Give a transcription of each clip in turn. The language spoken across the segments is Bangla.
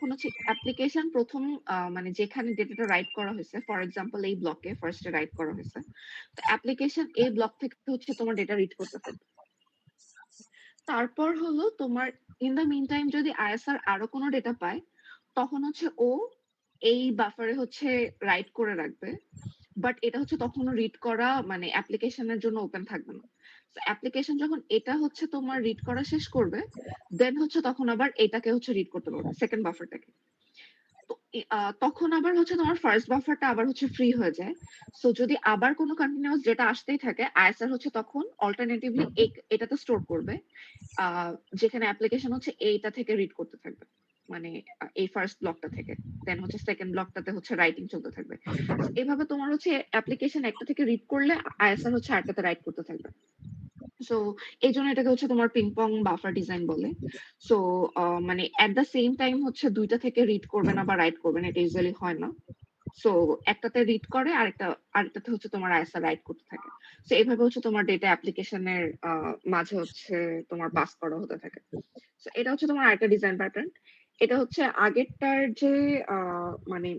যখন হচ্ছে অ্যাপ্লিকেশন প্রথম মানে যেখানে ডেটাটা রাইট করা হয়েছে, ফর এক্সাম্পল এই ব্লকে ফার্স্টে রাইট করা হয়েছে, তো অ্যাপ্লিকেশন এই ব্লক থেকে হচ্ছে তোমার ডেটা রিড করতে থাকবে। তারপর হলো তোমার ইন দ্য মিন টাইম যদি আইএসআর আরো কোনো ডেটা পায়, তখন হচ্ছে ও এই বাফারে হচ্ছে রাইট করে রাখবে, বাট এটা হচ্ছে তখনও রিড করা মানে অ্যাপ্লিকেশনের জন্য ওপেন থাকবে না। অ্যাপ্লিকেশন যখন এটা হচ্ছে তোমার রিড করা শেষ করবে, দেন হচ্ছে তখন আবার এটাকে হচ্ছে রিড করতে পারবে, সেকেন্ড বাফারটাকে। তো তখন আবার হচ্ছে তোমার ফার্স্ট বাফারটা আবার হচ্ছে ফ্রি হয়ে যায়। সো যদি আবার কোনো কন্টিনিউয়াস ডেটা আসতেই থাকে, আইএসআর হচ্ছে তখন অল্টারনেটিভলি এটাতে স্টোর করবে, যেখানে অ্যাপ্লিকেশন হচ্ছে এইটা থেকে রিড করতে থাকবে, মানে এই ফার্স্ট ব্লকটা থেকে। দেন হচ্ছে সেকেন্ড ব্লকটাতে হচ্ছে রাইটিং চলতে থাকবে। এভাবে তোমার হচ্ছে অ্যাপ্লিকেশন একটা থেকে রিড করলে আইএসআর হচ্ছে আরেকটাতে রাইট করতে থাকবে। সো এই জন্য এটাকে হচ্ছে তোমার পিং পং বাফার ডিজাইন বলে। সো মানে এট দ্য সেম টাইম হচ্ছে দুইটা থেকে রিড করবে না বা রাইট করবে না, এটা ইউজুয়ালি হয় না। সো একটাতে রিড করে আরেকটাতে হচ্ছে তোমার আইএসআর রাইট করতে থাকে। সো এইভাবে হচ্ছে তোমার ডেটা অ্যাপ্লিকেশনের মাঝে হচ্ছে তোমার পাস করা হতে থাকে। সো এটা হচ্ছে তোমার আরেকটা ডিজাইন প্যাটার্ন। এটা হচ্ছে আগেরটার যে মানে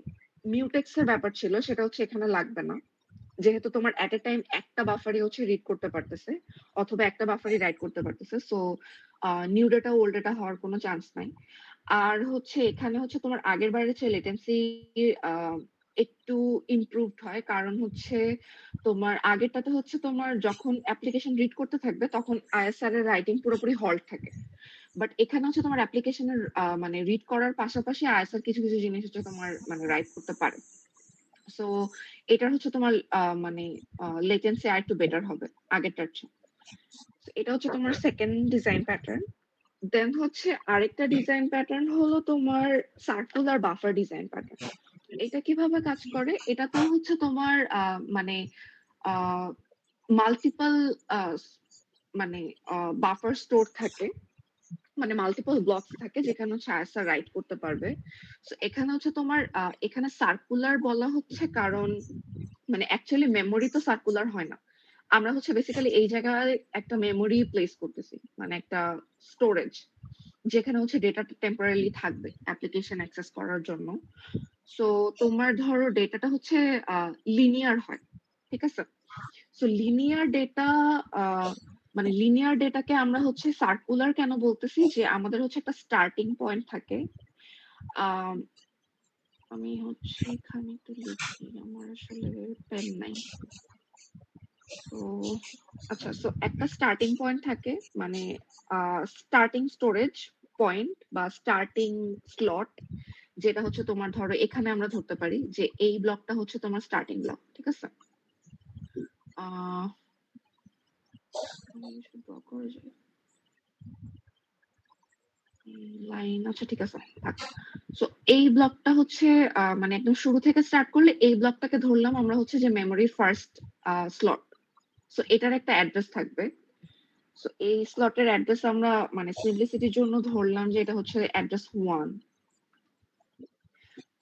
মিউটেক্স এর ব্যাপার ছিল, সেটা হচ্ছে এখানে লাগবে না, যেহেতু তোমার এট এ টাইম একটা বাফারই হচ্ছে রিড করতে পারতেছে অথবা একটা বাফারই রাইট করতে পারতেছে। So new data old data হওয়ার কোনো চান্স নাই। আর হচ্ছে এখানে হচ্ছে তোমার আগের বারে চেয়ে লেটেন্সি একটু ইমপ্রুভড হয়, কারণ হচ্ছে তোমার আগেরটাতে হচ্ছে তোমার যখন অ্যাপ্লিকেশন রিড করতে থাকবে তখন আইএসআর এর রাইটিং পুরোপুরি হল্ট থাকে। বাট এখানে হচ্ছে তোমার অ্যাপ্লিকেশনের মানে রিড করার পাশাপাশি আইএসআর কিছু কিছু জিনিস হচ্ছে তোমার মানে রাইট করতে পারে। সো এটার হচ্ছে তোমার মানে লেটেন্সি আর একটু বেটার হবে আগেরটার চেয়ে। So, এটা হচ্ছে তোমার সেকেন্ড ডিজাইন প্যাটার্ন। দেন হচ্ছে আরেকটা ডিজাইন প্যাটার্ন হলো তোমার সার্কুলার বাফার ডিজাইন প্যাটার্ন। এটা কিভাবে কাজ করে? এটা তো হচ্ছে তোমার মানে মাল্টিপল মানে বাফার স্টোর থাকে, মানে মাল্টিপল ব্লকস থাকে যেখানে হচ্ছে আইএসআর রাইট করতে পারবে। সো এখানে হচ্ছে তোমার এখানে সার্কুলার বলা হচ্ছে কারণ মানে অ্যাকচুয়ালি মেমোরি তো সার্কুলার হয় না। আমরা হচ্ছে বেসিক্যালি এই জায়গায় একটা মেমোরি প্লেস করতেছি, মানে একটা স্টোরেজ, যেখানে হচ্ছে ডেটাটা টেম্পোরারিলি থাকবে অ্যাপ্লিকেশন অ্যাক্সেস করার জন্য। সো তোমার ধরো ডেটাটা হচ্ছে লিনিয়ার হয়, ঠিক আছে? সো লিনিয়ার ডেটা মানে লিনিয়ার ডেটাকে আমরা হচ্ছে সার্কুলার কেন বলতেছি, যে আমাদের হচ্ছে একটা স্টার্টিং পয়েন্ট থাকে। আহ আমি হচ্ছে এখানে একটু লিখি, আমার আসলে পেন নাই। তো আচ্ছা, সো একটা স্টার্টিং পয়েন্ট থাকে, মানে স্টার্টিং স্টোরেজ পয়েন্ট বা স্টার্টিং স্লট, যেটা হচ্ছে তোমার ধরো এখানে আমরা ধরতে পারি যে এই ব্লকটা হচ্ছে তোমার স্টার্টিং ব্লক, ঠিক আছে? আহ ব্লক করে যায় লাইন, আচ্ছা ঠিক আছে থাক। সো এই ব্লকটা হচ্ছে মানে একদম শুরু থেকে স্টার্ট করলে এই ব্লকটাকে ধরলাম আমরা হচ্ছে যে মেমোরির ফার্স্ট স্লট। সো এটার একটা অ্যাড্রেস থাকবে। সো এই স্লটের অ্যাড্রেস আমরা মানে সিম্পলিসিটির জন্য ধরলাম যে এটা হচ্ছে অ্যাড্রেস 1।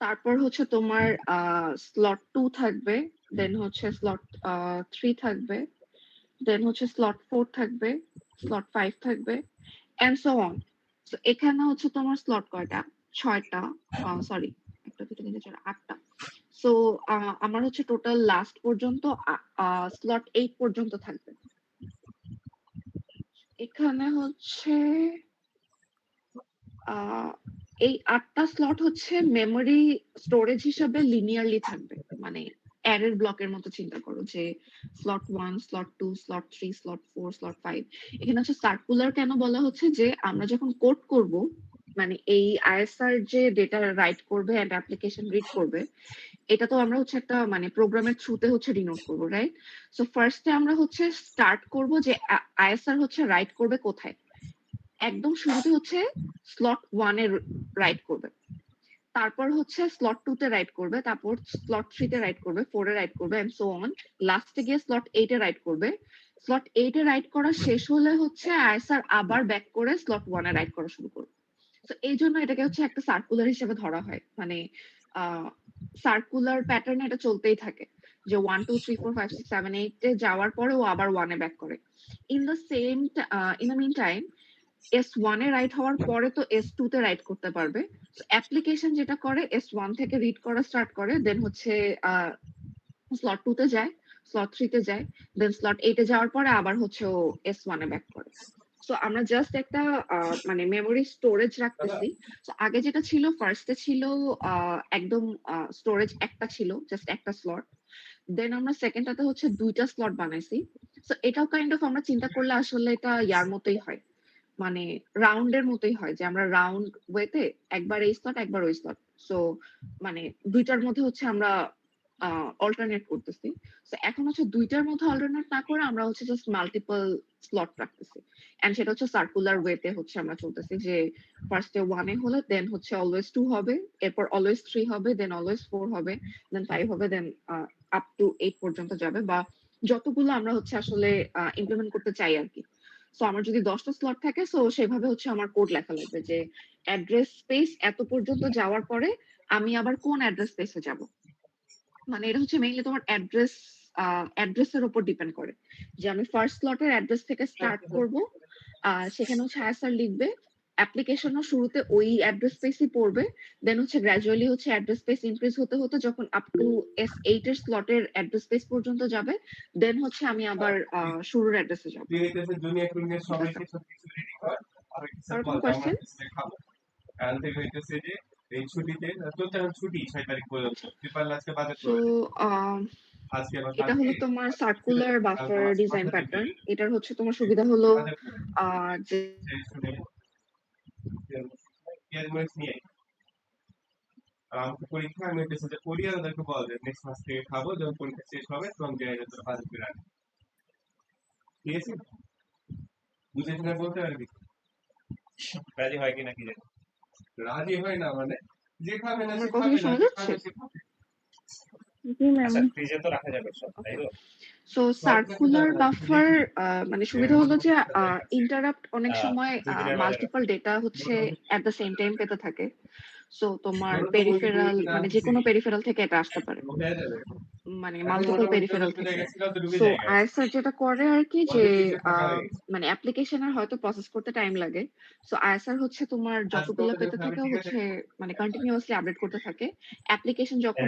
তারপর হচ্ছে তোমার স্লট 2 থাকবে, দেন হচ্ছে স্লট 3 থাকবে, দেন হচ্ছে স্লট 4 থাকবে, স্লট 5 থাকবে, এন্ড সো অন। সো এখানে হচ্ছে তোমার স্লট কয়টা? 6টা, সরি, একটা দুটো তিনটে চার 8টা। সো আমার হচ্ছে টোটাল লাস্ট পর্যন্ত স্লট 8 পর্যন্ত থাকবে। এখানে হচ্ছে আহ এই 8টা স্লট হচ্ছে মেমোরি স্টোরেজ হিসেবে লিনিয়ারলি থাকবে, মানে অ্যারের ব্লকের মতো চিন্তা করো, যে slot 1, slot 2, slot 3, slot 4, slot 5। এখানে হচ্ছে সার্কুলার কেন বলা হচ্ছে, যে আমরা যখন কোড করব, মানে এই আইএসআর যে ডেটা রাইট করবে এন্ড অ্যাপ্লিকেশন রিড করবে, এটা তো আমরা হচ্ছে একটা মানে প্রোগ্রামের থ্রুতে হচ্ছে ডিনোট করব, রাইট? সো ফার্স্টে আমরা হচ্ছে স্টার্ট করব যে আইএসআর হচ্ছে রাইট করবে কোথায়। একদম শুরুতে হচ্ছে স্লট 1 এ রাইট করবে, তারপর হচ্ছে স্লট 2 তে রাইট করবে, তারপর স্লট 3 তে রাইট করবে, 4 এ রাইট করবে এন্ড সো অন। লাস্টে গিয়ে স্লট 8 এ রাইট করবে। স্লট 8 এ রাইট করা শেষ হলে হচ্ছে আইএসআর আবার ব্যাক করে স্লট 1 এ রাইট করা শুরু করবে। তো এই জন্য এটাকে হচ্ছে একটা সার্কুলার হিসেবে ধরা হয়, মানে সার্কুলার প্যাটার্ন এটা চলতেই থাকে, যে 1 2 3 4 5 6 7 8 এ যাওয়ার পরে ও আবার 1 এ ব্যাক করে। In the in the meantime S1 এ রাইট হওয়ার পরে তো S2 তে রাইট করতে পারবে। অ্যাপ্লিকেশন যেটা করে S1 থেকে রিড করা স্টার্ট করে, দেন হচ্ছে স্লট 2 তে যায়, স্লট 3 তে যায়, দেন স্লট 8 এ যাওয়ার পরে আবার হচ্ছে ও S1 এ ব্যাক করে। সো আমরা জাস্ট একটা মানে মেমোরি স্টোরেজ রাখতেছি। সো আগে যেটা ছিল ফার্স্ট এ ছিল একদম স্টোরেজ একটা ছিল, জাস্ট একটা স্লট। দেন আমরা সেকেন্ডটাতে হচ্ছে ২ টা স্লট বানাইছি। সো এটাও কাইন্ড অফ আমরা চিন্তা করলে আসলে এটা ইয়ার মতোই হয়। মানে রাউন্ডের মতোই হয় যে আমরা রাউন্ড ওয়েতে একবার এই স্লট একবার ওই স্লট। সো মানে ২ টার মধ্যে হচ্ছে আমরা অল্টারনেট করতেছি। সো এখন হচ্ছে ২ টার মধ্যে অল্টারনেট না করে আমরা হচ্ছে জাস্ট মাল্টিপল স্লট রাখতেছি। এন্ড সেটা হচ্ছে সার্কুলার ওয়েতে হচ্ছে আমরা চলতেছি যে ফার্স্ট এ 1 এ হলে দেন হচ্ছে অলওয়েজ 2 হবে, এরপর অলওয়েজ 3 হবে, দেন অলওয়েজ 4 হবে, দেন 5 হবে, দেন আপ টু 8 পর্যন্ত যাবে বা যতগুলো আমরা হচ্ছে আসলে ইমপ্লিমেন্ট করতে চাই আরকি। সো আমার যদি ১০ টা স্লট থাকে সো সেভাবে হচ্ছে আমার কোড লেখা লাগবে যে অ্যাড্রেস স্পেস এত পর্যন্ত যাওয়ার পরে আমি আবার কোন অ্যাড্রেস স্পেসে যাব। মানে এটা হচ্ছে মেইনলি তোমার অ্যাড্রেসের উপর ডিপেন্ড করে। যে আমি ফার্স্ট স্লটের অ্যাড্রেস থেকে স্টার্ট করব। সেখানে হচ্ছে আনসার লিখবে। অ্যাপ্লিকেশনও শুরুতে ওই অ্যাড্রেস স্পেসই পড়বে। দেন হচ্ছে গ্র্যাজুয়ালি হচ্ছে অ্যাড্রেস স্পেস ইনক্রিজ হতে হতে যখন আপ টু S8 এর স্লটের অ্যাড্রেস স্পেস পর্যন্ত যাবে, দেন হচ্ছে আমি আবার শুরুর অ্যাড্রেসে যাব। তুই হইতেছে জুনিয়র টুনিয়র ঠিক সবাইকে আছে? সব কিছু রেডি কর। আর হইতেছে আর বল কোনো যে আমরা কোয়েশ্চেন? হইতেছে খাবো। কারণ থেকে হইতেছে যে এই ছুটিতে তোর তো এখন ছুটি ৬ তারিখ পর্যন্ত। আচ্ছা। তুই পারলে আজকে বাজেট সো করে দে। আ আজকে বা এটা কালকে হলো তোমার ছুটিতে সার্কুলার কালকে বাফার ডিজাইন মাথাতে প্যাটার্ন। পেরে দে। এটার হচ্ছে তোমার সুবিধা হলো বাজেট করে দে। যে সেই শুনে পেঁয়াজ নিয়ে আয়। আর আমাকে পরীক্ষা আমি হইতেছে যে পড়ি আর ওদেরকে বল যে নেক্সট মাস থেকে খাবো যখন পরীক্ষা শেষ হবে তখন দিয়ে তোর বাজেট করে রাখবি। ঠিক আছে? বুঝে শুনে বলতে পারবি? রাজি হয় কিনা কি জানি। রাজি হয় না মানে যে খাবে না আমার সে কথা কি খাবে না, শোনা যে যাচ্ছে? খাবে সে খাবে। জি ম্যাম। আচ্ছা ফ্রিজে তো রাখা যাবে সব, তাই ওকে। তো? সো সব রাখা সার্কুলার যাবে না, ফ্রিজে বাফার কি মানে সুবিধা হলো যে ইন্টারাপ্ট অনেক আহ সময় দুদিনের বাজার মাল্টিপল ডেটা হচ্ছে এট দ্য সেম টাইম পেতে থাকে। সো তোমার ধরো তো মুরগি পেরিফেরাল টুরগি না মানে আনতেছি যেকোনো পেরিফেরাল থেকে এটা আসতে পারে। হয়ে যাবে। মানে এখন মাল্টিপল মোটামুটি পেরিফেরাল যতটুকু থেকে। জায়গা ছিল ততটুকু সো জায়গা আছে। আইএসআর যেটা করে আর কি যে অল্প কিছু ফাঁকা হয়ে গেছে। মানে অ্যাপ্লিকেশনের হয়তো প্রসেস করতে টাইম লাগে। সো আইএসআর হচ্ছে তোমার আজ যতগুলো কতজন পেতে খাবে থাকে ঠিক আছে? হচ্ছে মানে কন্টিনিউয়াসলি আপডেট করতে থাকে। অ্যাপ্লিকেশন যখন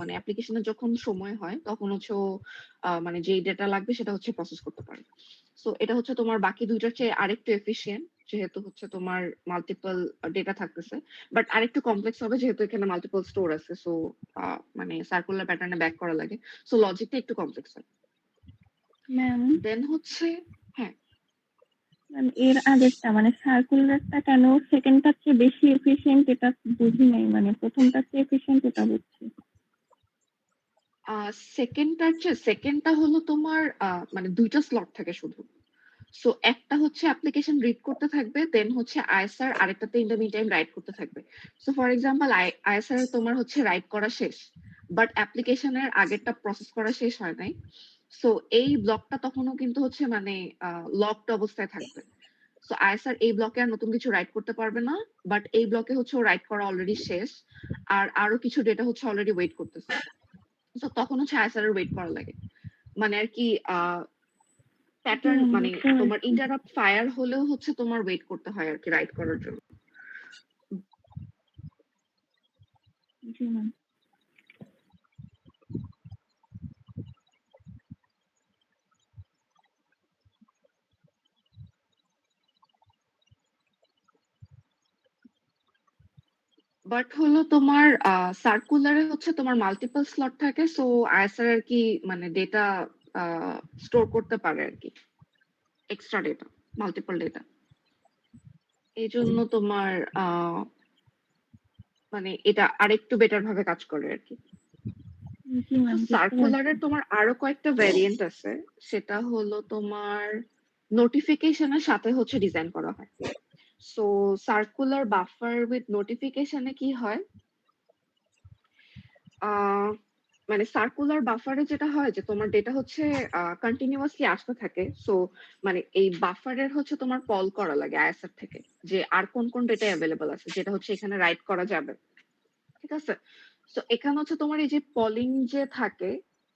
মানে অ্যাপ্লিকেশনের যখন সময় হয় তখন হচ্ছে ও মানে যেই ডেটা লাগবে সেটা হচ্ছে প্রসেস করতে পারে। সো এটা হচ্ছে তোমার বাকি ২ টার চেয়ে আরেকটু এফিশিয়েন্ট যেহেতু হচ্ছে তোমার মাল্টিপল ডেটা থাকতেছে। বাট আরেকটু কমপ্লেক্স হবে যেহেতু এখানে মাল্টিপল স্টোর আছে। সো মানে সার্কুলার প্যাটার্ন এ ব্যাক করা লাগে। সো লজিকটা একটু কমপ্লেক্স হয়। ম্যাম, দেন হচ্ছে হ্যাঁ, ম্যাম এর আগেরটা মানে সার্কুলারটা কেন সেকেন্ডটার চেয়ে বেশি এফিশিয়েন্ট এটা বুঝি নাই, মানে প্রথমটার চেয়ে এফিশিয়েন্ট এটা বুঝছি। সেকেন্ডটা হলো তোমার মানে ২ টা স্লট থাকে শুধু। সো একটা হচ্ছে অ্যাপ্লিকেশন রিড করতে থাকবে, দেন হচ্ছে আইএসআর আরেকটাতে in the meantime write করতে থাকবে। সো ফর এক্সাম্পল আইএসআর তোমার হচ্ছে রাইট করা শেষ। বাট অ্যাপ্লিকেশনের আগেরটা প্রসেস করা শেষ হয় নাই। সো এই ব্লকটা তখনও কিন্তু হচ্ছে মানে লকড অবস্থায় থাকবে। সো আইএসআর এই ব্লকে আর নতুন কিছু রাইট করতে পারবে না। বাট এই ব্লকে হচ্ছে ও রাইট করা অলরেডি শেষ। আর আরো কিছু ডেটা হচ্ছে অলরেডি ওয়েট করতেছে। সো তখন হচ্ছে আইএসআর এর ওয়েট করা লাগে। মানে আর কি জি প্যাটার্ন ম্যাম, মানে বুঝতে তোমার পারছি। ইন্টারাপ্ট ফায়ার হলেও হচ্ছে তোমার ওয়েট করতে হয় আর কি রাইট করার জন্য। জি ম্যাম। বাট হলো তোমার সার্কুলারে হচ্ছে তোমার মাল্টিপল স্লট থাকে। সো আইএসআর আর কি মানে ডেটা স্টোর করতে পারে আর কি এক্সট্রা ডেটা, মাল্টিপল ডেটা। এই জন্য তোমার আহ মানে এটা আরেকটু বেটার ভাবে কাজ করে আর কি। জি তো ম্যাম, বুঝতে পারছি। সার্কুলারের তোমার আরো কয়েকটা ভ্যারিয়েন্ট আছে। সেটা হলো তোমার নোটিফিকেশনের সাথে হচ্ছে ডিজাইন করা হয়। সো সার্কুলার বাফার উইথ নোটিফিকেশনে কি হয়, আহ মানে সার্কুলার বাফারে যেটা হয় যে তোমার ডেটা হচ্ছে কন্টিনিউয়াসলি আসতে থাকে। সো মানে এই বাফারের হচ্ছে তোমার কল করা লাগে আইএসআর থেকে যে আর কোন কোন ডেটা অ্যাভেলেবল আছে যেটা হচ্ছে এখানে রাইট করা যাবে। ঠিক আছে? সো এখানে হচ্ছে তোমার এই যে পলিং যে থাকে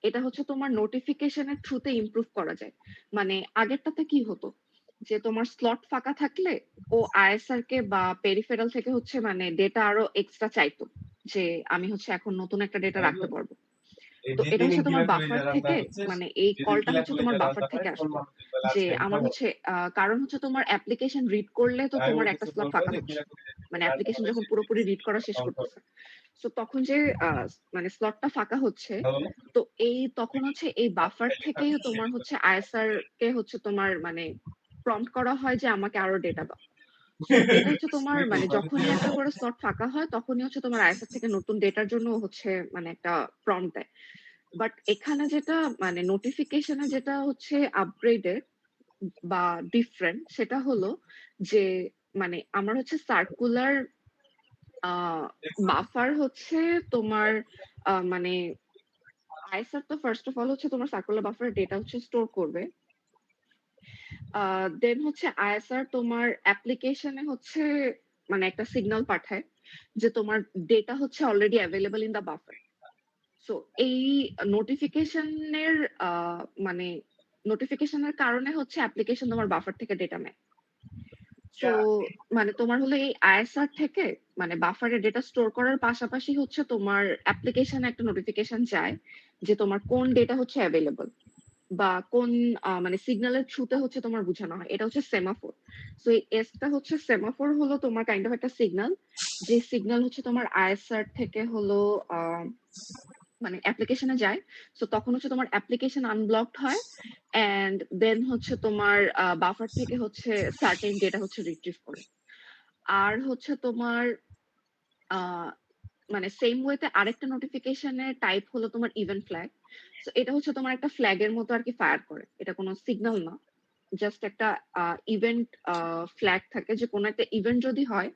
এটা হচ্ছে তোমার নোটিফিকেশনের থ্রুতে ইমপ্রুভ করা যায়। মানে আগেরটাতে কি হতো, যে তোমার স্লট ফাঁকা থাকলে ও আইএসআর কে বা পেরিফেরাল থেকে হচ্ছে মানে ডেটা আরো এক্সট্রা চাইতো যে আমি হচ্ছে এখন নতুন একটা ডেটা রাখতে পারবো। এই তো যে এটা তিনি হচ্ছে তোমার কিলাকুলি বাফার যারা আমরা থেকে হচ্ছে মানে এই যদি কলটা হচ্ছে কিলাকুলি তোমার যারা বাফার আমরা থেকে হয় কোন আসতো মানুষের বেলা যে আজকে আমার খবর হচ্ছে কারণ হচ্ছে তোমার অ্যাপ্লিকেশন রিড করলে তো আমি তোমার একটা কিছু স্লট বলবো ফাঁকা যে হচ্ছে, কিলাকুলি মানে যারা অ্যাপ্লিকেশন আমাদের যখন পুরোপুরি রিড করা শেষ কাউন্ট হবে করতেছে। সো তখন যে মানে স্লটটা ফাঁকা হচ্ছে, তাহলে তো এই তখন হচ্ছে এই বাফার থেকেই তোমার হচ্ছে আইএসআর কে হচ্ছে তোমার মানে প্রম্পট করা হয় যে আমাকে আরো ডেটা দাও। সো এটা হচ্ছে তোমার মানে যখনই একটা করে স্লট ফাঁকা হয় তখনই হচ্ছে তোমার আইএসআর থেকে নতুন ডেটার জন্য হচ্ছে মানে একটা প্রম্পট দেয়। বাট এখানে যেটা মানে নোটিফিকেশনে যেটা হচ্ছে আপগ্রেডেড বা ডিফারেন্ট সেটা হলো যে মানে আমার হচ্ছে সার্কুলার বাফার হচ্ছে তোমার মানে আইএসআর তো ফার্স্ট অফ অল হচ্ছে তোমার সার্কুলার বাফারের ডেটা হচ্ছে স্টোর করবে। দেন হচ্ছে আইএসআর তোমার অ্যাপ্লিকেশনে হচ্ছে মানে একটা সিগন্যাল পাঠায় যে তোমার ডেটা হচ্ছে already available in the buffer. So এই নোটিফিকেশনের মানে নোটিফিকেশনের কারণে হচ্ছে অ্যাপ্লিকেশন তোমার বাফার থেকে ডেটা নেয়। সো মানে তোমার হলো এই আইএসআর থেকে মানে বাফারে ডেটা স্টোর করার পাশাপাশি হচ্ছে তোমার অ্যাপ্লিকেশনে একটা নোটিফিকেশন যায় যে তোমার কোন ডেটা হচ্ছে অ্যাভেলেবল বা কোন মানে সিগন্যালের থ্রুতে হচ্ছে তোমার বোঝানো হয়। এটা হচ্ছে সেমাফোর। সো এই এসটা হচ্ছে সেমাফোর হলো তোমার কাইন্ড অফ একটা সিগন্যাল, যে সিগন্যাল হচ্ছে তোমার আইএসআর থেকে হলো মানে অ্যাপ্লিকেশনে যায়। সো তখন হচ্ছে তোমার অ্যাপ্লিকেশন আনব্লকড হয় এন্ড দেন হচ্ছে তোমার বাফার থেকে হচ্ছে সার্টেন ডেটা হচ্ছে রিট্রিভ করে। আর হচ্ছে তোমার আহ মানে সেম ওয়েতে আরেকটা নোটিফিকেশনের টাইপ হলো তোমার ইভেন্ট ফ্ল্যাগ। সো এটা হচ্ছে তোমার একটা ফ্ল্যাগের মতো আর কি ফায়ার করে, এটা কোনো সিগন্যাল না, জাস্ট একটা ইভেন্ট ফ্ল্যাগ থাকে যে কোনো একটা ইভেন্ট যদি হয়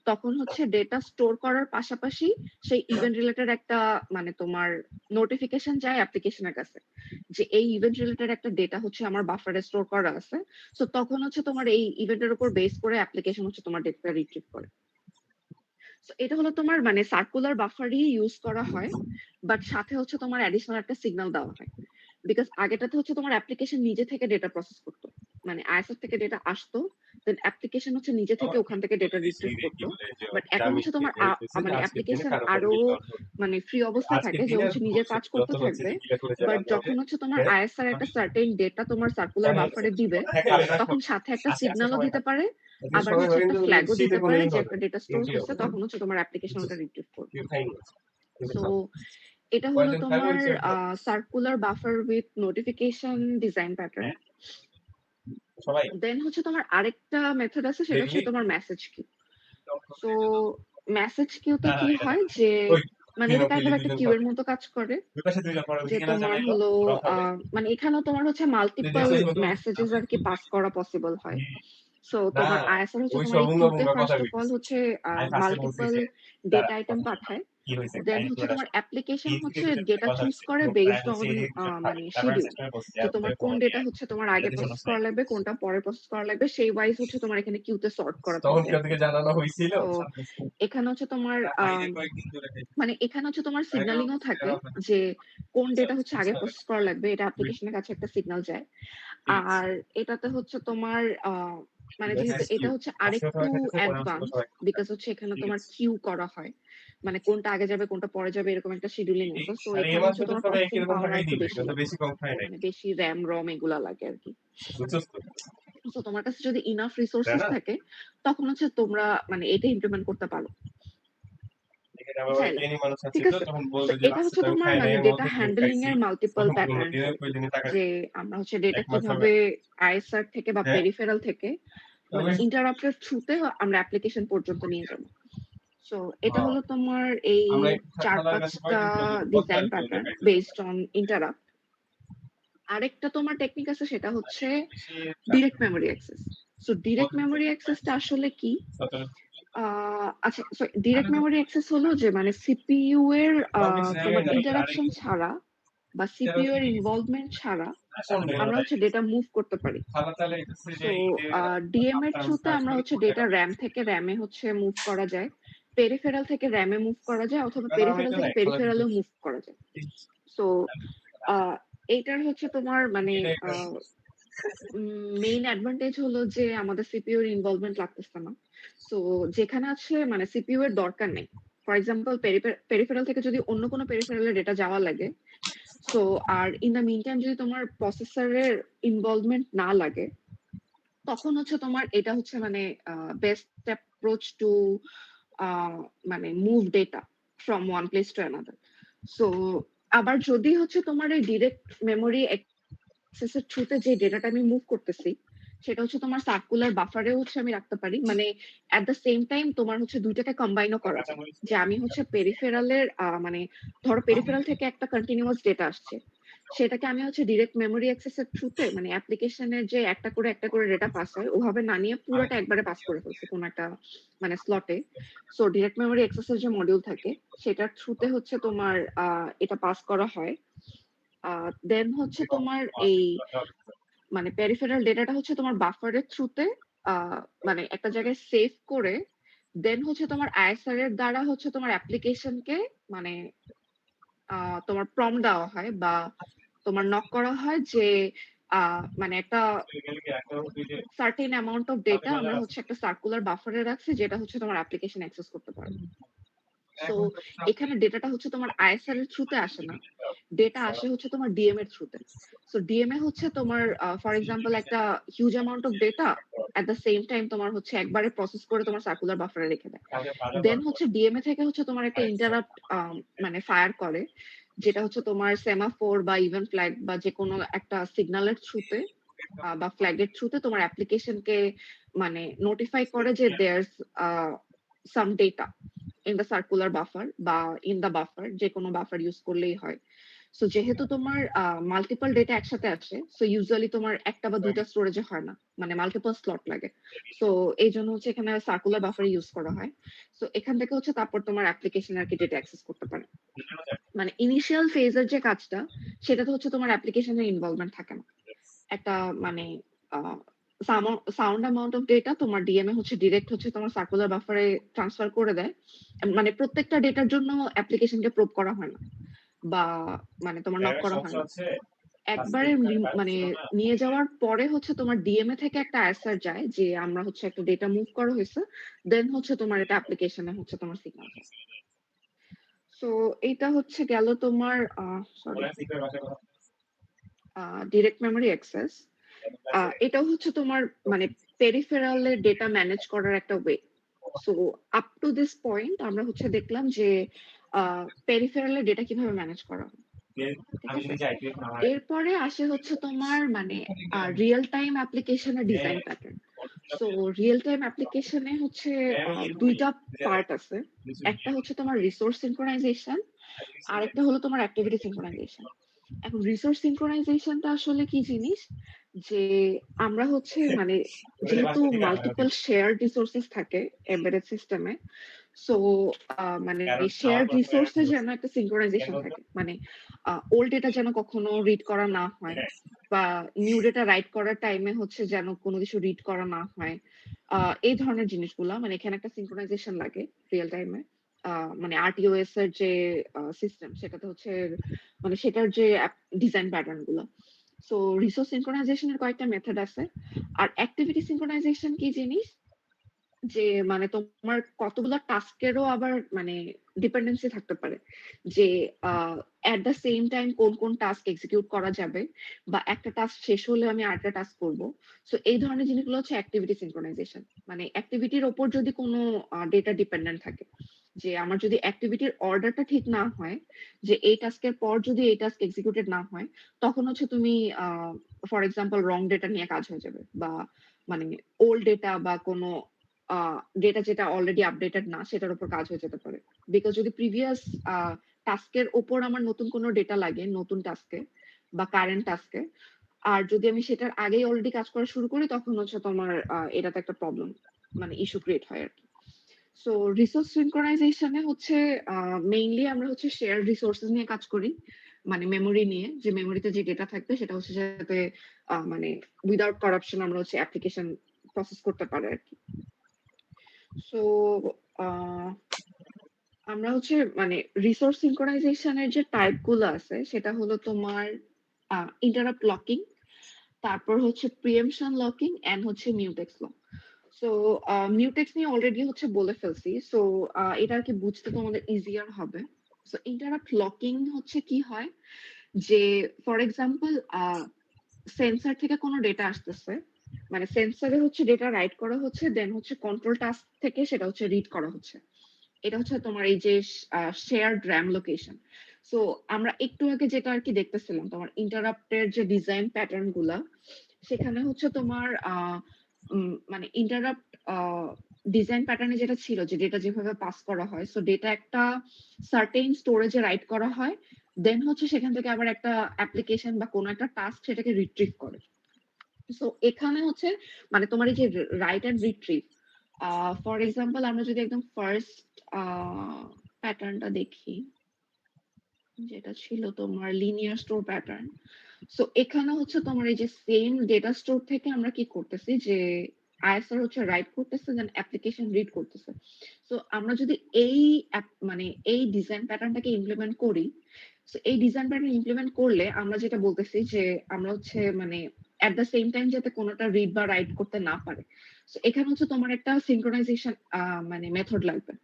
তখন হচ্ছে ডেটা স্টোর করার পাশাপাশি সেই ইভেন্ট রিলেটেড একটা মানে তোমার নোটিফিকেশন যায় অ্যাপ্লিকেশনের কাছে যে এই ইভেন্ট রিলেটেড একটা ডেটা হচ্ছে আমার বাফারে স্টোর করা আছে। সো তখন হচ্ছে তোমার এই ইভেন্টের উপর বেস করে অ্যাপ্লিকেশন হচ্ছে তোমার ডেটা রিট্রিভ করে। সো এটা হলো তোমার মানে সার্কুলার বাফারই ইউজ করা হয়, বাট সাথে হচ্ছে তোমার অ্যাডিশনাল একটা সিগন্যাল দেওয়া হয়। বিকজ আগেটাতে হচ্ছে তোমার অ্যাপ্লিকেশন নিজে থেকে ডেটা প্রসেস করতো, মানে আইএসএস থেকে ডেটা আসতো, দেন অ্যাপ্লিকেশন হচ্ছে নিজে থেকে ওখান থেকে ডেটা রিট্রিভ করতো। বাট এখন হচ্ছে তোমার মানে অ্যাপ্লিকেশন আরো মানে ফ্রি অবস্থায় আজকের থাকে যে দিনে হচ্ছে নিজের কাজ যত করতে হচ্ছে থাকবে। যে কিলাকুলি যারা বাট আমরা যখন হচ্ছে তোমার হ্যাঁ আইএসআর একটা সার্টেন ডেটা তোমার সার্কুলার বাফারে দিবে তখন সাথে একটা সিগন্যালও দিতে পারে, আবার হচ্ছে একটা ফ্ল্যাগও দিতে পারে যে একটা ডেটা স্টোর হচ্ছে, তখন হচ্ছে তোমার অ্যাপ্লিকেশন ওটা রিট্রিভ করবে। সো এটা হলো তোমার circular buffer with notification design pattern. সবাই দেন হচ্ছে তোমার আরেকটা মেথড আছে সেটা হচ্ছে দেখলি তোমার মেসেজ কিউ। সো মেসেজ কিউতে কি এটা হয় যে ওই মানে এটা কাইন্ড অফ একটা কিউ এর মতো কাজ করে দুই পাশে দুইটা পড়া যে ওইদিকে না তোমার জানাইলো হলো রফ হবে মানে এখানেও তোমার হচ্ছে তুই মাল্টিপল দেখছিস কত মেসেজেস আর কি পাস করা পসিবল হয়। সো না তোমার আইএসআর হচ্ছে ওই তোমার সব এই উঙ্গা কিউতে বুঙ্গা কথা ফার্স্ট অফ অল কইতেছি হচ্ছে আমি ফার্স্টে বলছি মাল্টিপল যে দাঁড়া ডেটা আইটেম পাঠায়। কি হয়েছে দেন কাহিনী হচ্ছে পুরোটা তোমার শোন অ্যাপ্লিকেশন এই থেকে হচ্ছে দুইটা ডেটা কথা চুজ হচ্ছে করে গ্রুপ বেসড প্রাইভেসি অন মানে তারপর শিডিউল, সিস্টেমে বসছি যে আর তোমার কোন খবর ডেটা নিয়ে হচ্ছে তোমার আগে এটা তো প্রসেস নাই করা লাগবে কোনটা পরে প্রসেস করা লাগবে সেই ওয়াইজ হচ্ছে তোমার এখানে কিউতে সর্ট করা তখন থাকে কেউ আর কি। থেকে জানানো হয়েছিল তো এখানে হচ্ছে তোমার বাইরে কয়েকদিন ধরে মানে এখানে হচ্ছে তোমার আগে সিগন্যালিংও থাকে যে কোন ডেটা হচ্ছে আগে প্রসেস করা লাগবে, এটা অ্যাপ্লিকেশনের কাছে একটা সিগন্যাল যায়। আর এটাতে হচ্ছে তোমার মানে যেহেতু এটা হচ্ছে আরেকটু অ্যাডভান্স বিকজ হচ্ছে এখানে তোমার কিউ করা হয়, মানে কোনটা আগে যাবে কোনটা পরে যাবে এরকম একটা শিডিউলিং আছে। সো আর এই এখানে মাসে হচ্ছে তো তোমার সবাই একই প্রসেসিং রকম পাওয়ার টাকাই একটু দিবে বেশি যত লাগে, বেশি কম খায় নাই মানে বেশি র্যাম রম এগুলা লাগে আর কি। বুঝছস তো সো তোমার কাছে যদি ইনাফ রিসোর্সেস না থাকে তখন হচ্ছে তোমরা মানে এটা ইমপ্লিমেন্ট করতে পারো এখানে আবার অনেক চাইলে। জ্ঞানী মানুষ আছে ঠিক তো আছে, তখন তো বলবে যে এটা রাস্তা হচ্ছে তো আমি তোমার খাই নাই মানে এর ডেটা মধ্যে তুমি হ্যান্ডলিং খাইছি এর মাল্টিপল তখন কোনো প্যাটার্নস দিনের প্রয়োজনে টাকা যে আমরা হচ্ছে ডেটা এক মাস হবে কিভাবে আইএসআর থেকে বা হ্যাঁ পেরিফেরাল থেকে মানে তবে ইন্টারাপ্টের থ্রুতে আমরা অ্যাপ্লিকেশন পর্যন্ত নিয়ে যাব। সো এটা হ্যাঁ হলো তোমার এই আমরা চার খালার কাছে পাঁচটা কয়দিন চলবে ডিজাইন বছর চলবে প্যাটার্ন খাইতে বেসড অন ইন্টারাপ্ট। আরেকটা তোমার টেকনিক আছে সেটা আর হচ্ছে এর বেশি direct memory access. So direct বছর মেমোরি চলবে অ্যাক্সেসটা আসলে কি? 17 আচ্ছা, সো ডিরেক্ট মেমোরি অ্যাক্সেস হলো যে মানে সিপিইউ এর সব কিছু তোমার জায়গায় না ইন্টারাকশন ছাড়া বা সিপিইউ এর ইনভলভমেন্ট ছাড়া আমরা হচ্ছে ডেটা মুভ করতে পারি। খালা চালে হচ্ছে যে সো ঈদে ডিএম এর আপনার থ্রুতে কাজ আমরা করি হচ্ছে কোথায় ডেটা র্যাম থেকে র্যামে হচ্ছে মুভ করা যায়, পেরিফেরাল থেকে র্যামে মুভ করা যায়, অথবা কারণ আমি পেরিফেরাল তো থেকে নাই খালা কিন্তু পেরিফেরালেও মুভ করা যায়। সো এইটার হচ্ছে তোমার মানে মেইন অ্যাডভান্টেজ হলো যে আমাদের সিপিইউ এর ইনভলভমেন্ট লাগতেছে না। সো যেখানে আছে মানে সিপিইউ এর দরকার নেই। ফর এক্সাম্পল পেরিফেরাল থেকে যদি অন্য কোনো পেরিফেরাল এর ডেটা যাওয়া লাগে, সো আর ইন দ্য মিন টাইম যদি তোমার প্রসেসরের ইনভলভমেন্ট না লাগে, তখন হচ্ছে তোমার এটা হচ্ছে মানে বেস্ট অ্যাপ্রোচ টু মানে move data from one place to another. So আবার যদি হচ্ছে তোমার এই ডিরেক্ট মেমোরি অ্যাক্সেসের থ্রুতে যে ডেটাটা আমি মুভ করতেছি, সেটা হচ্ছে তোমার সার্কুলার বাফারেও হচ্ছে আমি রাখতে পারি। মানে এট দ্য সেম টাইম তোমার হচ্ছে দুইটাকে কম্বাইনও করা যায়। যে আমি হচ্ছে পেরিফেরালের মানে ধরো পেরিফেরাল থেকে একটা কন্টিনিউয়াস ডেটা আসছে, সেটাকে আমি হচ্ছে ডিরেক্ট মেমোরি অ্যাক্সেসের থ্রুতে মানে অ্যাপ্লিকেশনের যে একটা করে ডেটা পাস হয় ওভাবে না নিয়ে পুরোটা একবারে পাস করে ফেলছে কোনো একটা মানে স্লটে। সো ডিরেক্ট মেমোরি অ্যাক্সেসের যে মডিউল থাকে সেটার থ্রুতে হচ্ছে তোমার এটা পাস করা হয়। দেন হচ্ছে তোমার এই মানে পেরিফেরাল ডেটাটা হচ্ছে তোমার বাফারের থ্রুতে মানে একটা জায়গায় সেভ করে দেন হচ্ছে তোমার আইএসআর এর দ্বারা হচ্ছে তোমার অ্যাপ্লিকেশনকে মানে তোমার প্রম্পট দেওয়া হয় বা তোমার নক করা হয় যে মানে একটা সার্টেন অ্যামাউন্ট অফ ডেটা আমরা হচ্ছে একটা সার্কুলার বাফারে রাখছি যেটা হচ্ছে তোমার অ্যাপ্লিকেশন অ্যাক্সেস করতে পারবে। সো এখানে ডেটাটা হচ্ছে তোমার আইএসআর এর থ্রুতে আসে না, ডেটা আসে হচ্ছে তোমার ডিএম এর থ্রুতে। সো ডিএম এ হচ্ছে তোমার ফর এক্সাম্পল একটা huge amount of data at the same time তোমার হচ্ছে একবারে প্রসেস করে তোমার সার্কুলার বাফারে রেখে দেয়। দেন হচ্ছে ডিএমএ থেকে হচ্ছে তোমার একটা ইন্টারাপ্ট মানে ফায়ার করে, যেটা হচ্ছে তোমার সেমাফোর বা ইভেন ফ্ল্যাগ বা যে কোনো একটা সিগন্যালের থ্রুতে বা ফ্ল্যাগের থ্রুতে তোমার অ্যাপ্লিকেশনকে মানে নোটিফাই করে যে there some data in the circular buffer বা ইন দ্য বাফার, যে কোনো বাফার ইউজ করলেই হয়। সো যেহেতু তোমার মাল্টিপল ডেটা একসাথে আসে, সো ইউজুয়ালি তোমার একটা বা দুইটা স্টোরেজে হয় না, মানে মাল্টিপল স্লট লাগে। সো এই জন্য হচ্ছে এখানে সার্কুলার বাফার ইউজ করা হয়। সো এখান থেকে হচ্ছে তারপর তোমার অ্যাপ্লিকেশন আর কি ডেটা অ্যাক্সেস করতে পারে। মানে ইনিশিয়াল ফেজের যে কাজটা সেটাতে হচ্ছে তোমার অ্যাপ্লিকেশনের ইনভলভমেন্ট থাকে না। একটা মানে সাউন্ড অ্যামাউন্ট অফ ডেটা তোমার ডিএমএ হচ্ছে ডিরেক্ট হচ্ছে তোমার সার্কুলার বাফারে ট্রান্সফার করে দেয়। মানে প্রত্যেকটা ডেটার জন্য অ্যাপ্লিকেশনকে প্রোব করা হয় না বা মানে তোমার নক করা হয় না। একবারে মানে নিয়ে যাওয়ার পরে হচ্ছে তোমার ডিএমএ থেকে একটা অ্যান্সার যায় যে আমরা হচ্ছে একটা ডেটা মুভ করা হয়েছে, দেন হচ্ছে তোমার এটা অ্যাপ্লিকেশনে হচ্ছে তোমার সিগন্যাল যায়। সো এটা হচ্ছে গেল তোমার সরি ডিরেক্ট মেমোরি অ্যাক্সেস। এটাও হচ্ছে তোমার মানে পেরিফেরালের ডেটা ম্যানেজ করার একটা way. So up to this point আমরা হচ্ছে দেখলাম যে পেরিফেরালের ডেটা কিভাবে ম্যানেজ করা হয়, ঠিক আছে? এরপরে আসে হচ্ছে তোমার মানে রিয়েল টাইম অ্যাপ্লিকেশনের design pattern. So real time অ্যাপ্লিকেশনে হচ্ছে দুইটা পার্ট আছে। একটা হচ্ছে তোমার রিসোর্স সিনক্রোনাইজেশন, আর একটা হলো তোমার অ্যাক্টিভিটি সিনক্রোনাইজেশন। এখন রিসোর্স সিনক্রোনাইজেশনটা আসলে কি জিনিস, যে আমরা হচ্ছে মানে যেহেতু মাল্টিপল শেয়ার রিসোর্সেস থাকে এমবেডেড সিস্টেমে, সো মানে শেয়ার রিসোর্সে যেন একটা সিনক্রোনাইজেশন থাকে, মানে ওল্ড ডেটা যেন কখনো রিড করা না হয় বা নিউ ডেটা রাইট করার টাইমে হচ্ছে যেন কোনো কিছু রিড করা না হয়। এই ধরনের জিনিসগুলা মানে এখানে একটা সিনক্রোনাইজেশন লাগে রিয়েল টাইমে। মানে আরটিওএস এর যে সিস্টেম সেটাতে হচ্ছে মানে সেটার যে ডিজাইন প্যাটার্ন গুলো। সো রিসোর্স সিনক্রোনাইজেশনের কয়েকটা মেথড আছে। আর অ্যাক্টিভিটি সিনক্রোনাইজেশন কি জিনিস, যে মানে তোমার কতগুলো টাস্কেরও আবার মানে ডিপেন্ডেন্সি থাকতে পারে, যে এট দ্য সেম টাইম কোন কোন টাস্ক এক্সিকিউট করা যাবে বা একটা টাস্ক শেষ হলে আমি আরেকটা টাস্ক করব। সো এই ধরনের জিনিসগুলো হচ্ছে অ্যাক্টিভিটি সিনক্রোনাইজেশন। মানে অ্যাক্টিভিটির ওপর যদি কোনো ডেটা ডিপেন্ডেন্ট থাকে, যে আমার যদি অ্যাক্টিভিটির অর্ডারটা ঠিক না হয়, যে এই টাস্কের পর যদি এই টাস্ক এক্সিকিউটেড না হয়, তখন হচ্ছে তুমি ফর এক্সাম্পল রং ডেটা নিয়ে কাজ হয়ে যাবে বা মানে ওল্ড ডেটা বা কোনো ডেটা যেটা অলরেডি আপডেটেড না সেটার উপর কাজ হয়ে যেতে পারে। বিকজ যদি প্রিভিয়াস টাস্কের ওপর আমার নতুন কোনো ডেটা লাগে নতুন টাস্কে বা কারেন্ট টাস্কে, আর যদি আমি সেটার আগেই অলরেডি কাজ করা শুরু করি, তখন হচ্ছে তোমার এটাতে একটা প্রবলেম মানে ইস্যু ক্রিয়েট হয় আর কি। সো রিসোর্স সিনক্রোনাইজেশনে হচ্ছে মেইনলি আমরা হচ্ছে শেয়ার রিসোর্সেস নিয়ে কাজ করি, মানে মেমোরি নিয়ে, যে মেমোরিতে যে ডেটা থাকবে সেটা হচ্ছে যাতে মানে উইদাউট কারাপশন আমরা হচ্ছে অ্যাপ্লিকেশন প্রসেস করতে পারে আর কি। সো আমরা হচ্ছে মানে রিসোর্স সিনক্রোনাইজেশনের যে টাইপ গুলো আছে সেটা হলো তোমার ইন্টারাপ্ট লকিং, তারপর হচ্ছে প্রিএমশন লকিং এন্ড হচ্ছে মিউটেক্স লক। সো মিউটেক্স নিয়ে অলরেডি হচ্ছে বলে ফেলছি। সো এটা আর কি বুঝতে তোমাদের ইজিয়ার হবে। সো ইন্টারাপ্ট লকিং হচ্ছে কি হয় যে ফর এক্সাম্পল সেন্সর থেকে কোনো ডেটা আসতেছে, মানে সেন্সরে হচ্ছে ডেটা রাইট করা হচ্ছে, দেন হচ্ছে কন্ট্রোল টাস্ক থেকে সেটা হচ্ছে রিড করা হচ্ছে। এটা হচ্ছে তোমার এই যে শেয়ার্ড র্যাম লোকেশন। সো আমরা একটু আগে যেটা আর কি দেখতেছিলাম তোমার ইন্টারাপ্টের যে ডিজাইন প্যাটার্ন গুলা, সেখানে হচ্ছে তোমার মানে ইন্টারাপ্ট ডিজাইন প্যাটার্নে যেটা ছিল যে ডেটা যেভাবে পাস করা হয়, সো ডেটা একটা সার্টেন স্টোরেজে রাইট করা হয়, দেন হচ্ছে সেখান থেকে আবার একটা অ্যাপ্লিকেশন বা কোনো একটা টাস্ক সেটাকে রিট্রিভ করে। সো এখানে হচ্ছে মানে তোমার এই যে right and retrieve, for example আমরা যদি একদম ফার্স্ট প্যাটার্নটা দেখি, যেটা ছিল তোমার লিনিয়ার স্টোর প্যাটার্ন। সো এখানে হচ্ছে তোমার এই যে সেম ডেটা স্টোর থেকে আমরা কি করতেছি যে আইএসআর হচ্ছে রাইট করতেছে, দেন অ্যাপ্লিকেশন রিড করতেছে। সো আমরা যদি এই মানে এই ডিজাইন প্যাটার্নটাকে ইমপ্লিমেন্ট করি, সো এই ডিজাইন প্যাটার্ন ইমপ্লিমেন্ট করলে আমরা যেটা বলতেছি যে আমরা হচ্ছে মানে এট দ্য সেম টাইম যাতে কোনোটা রিড বা রাইট করতে না পারে, সো এখানে হচ্ছে তোমার একটা সিনক্রোনাইজেশন মানে মেথড লাগবে,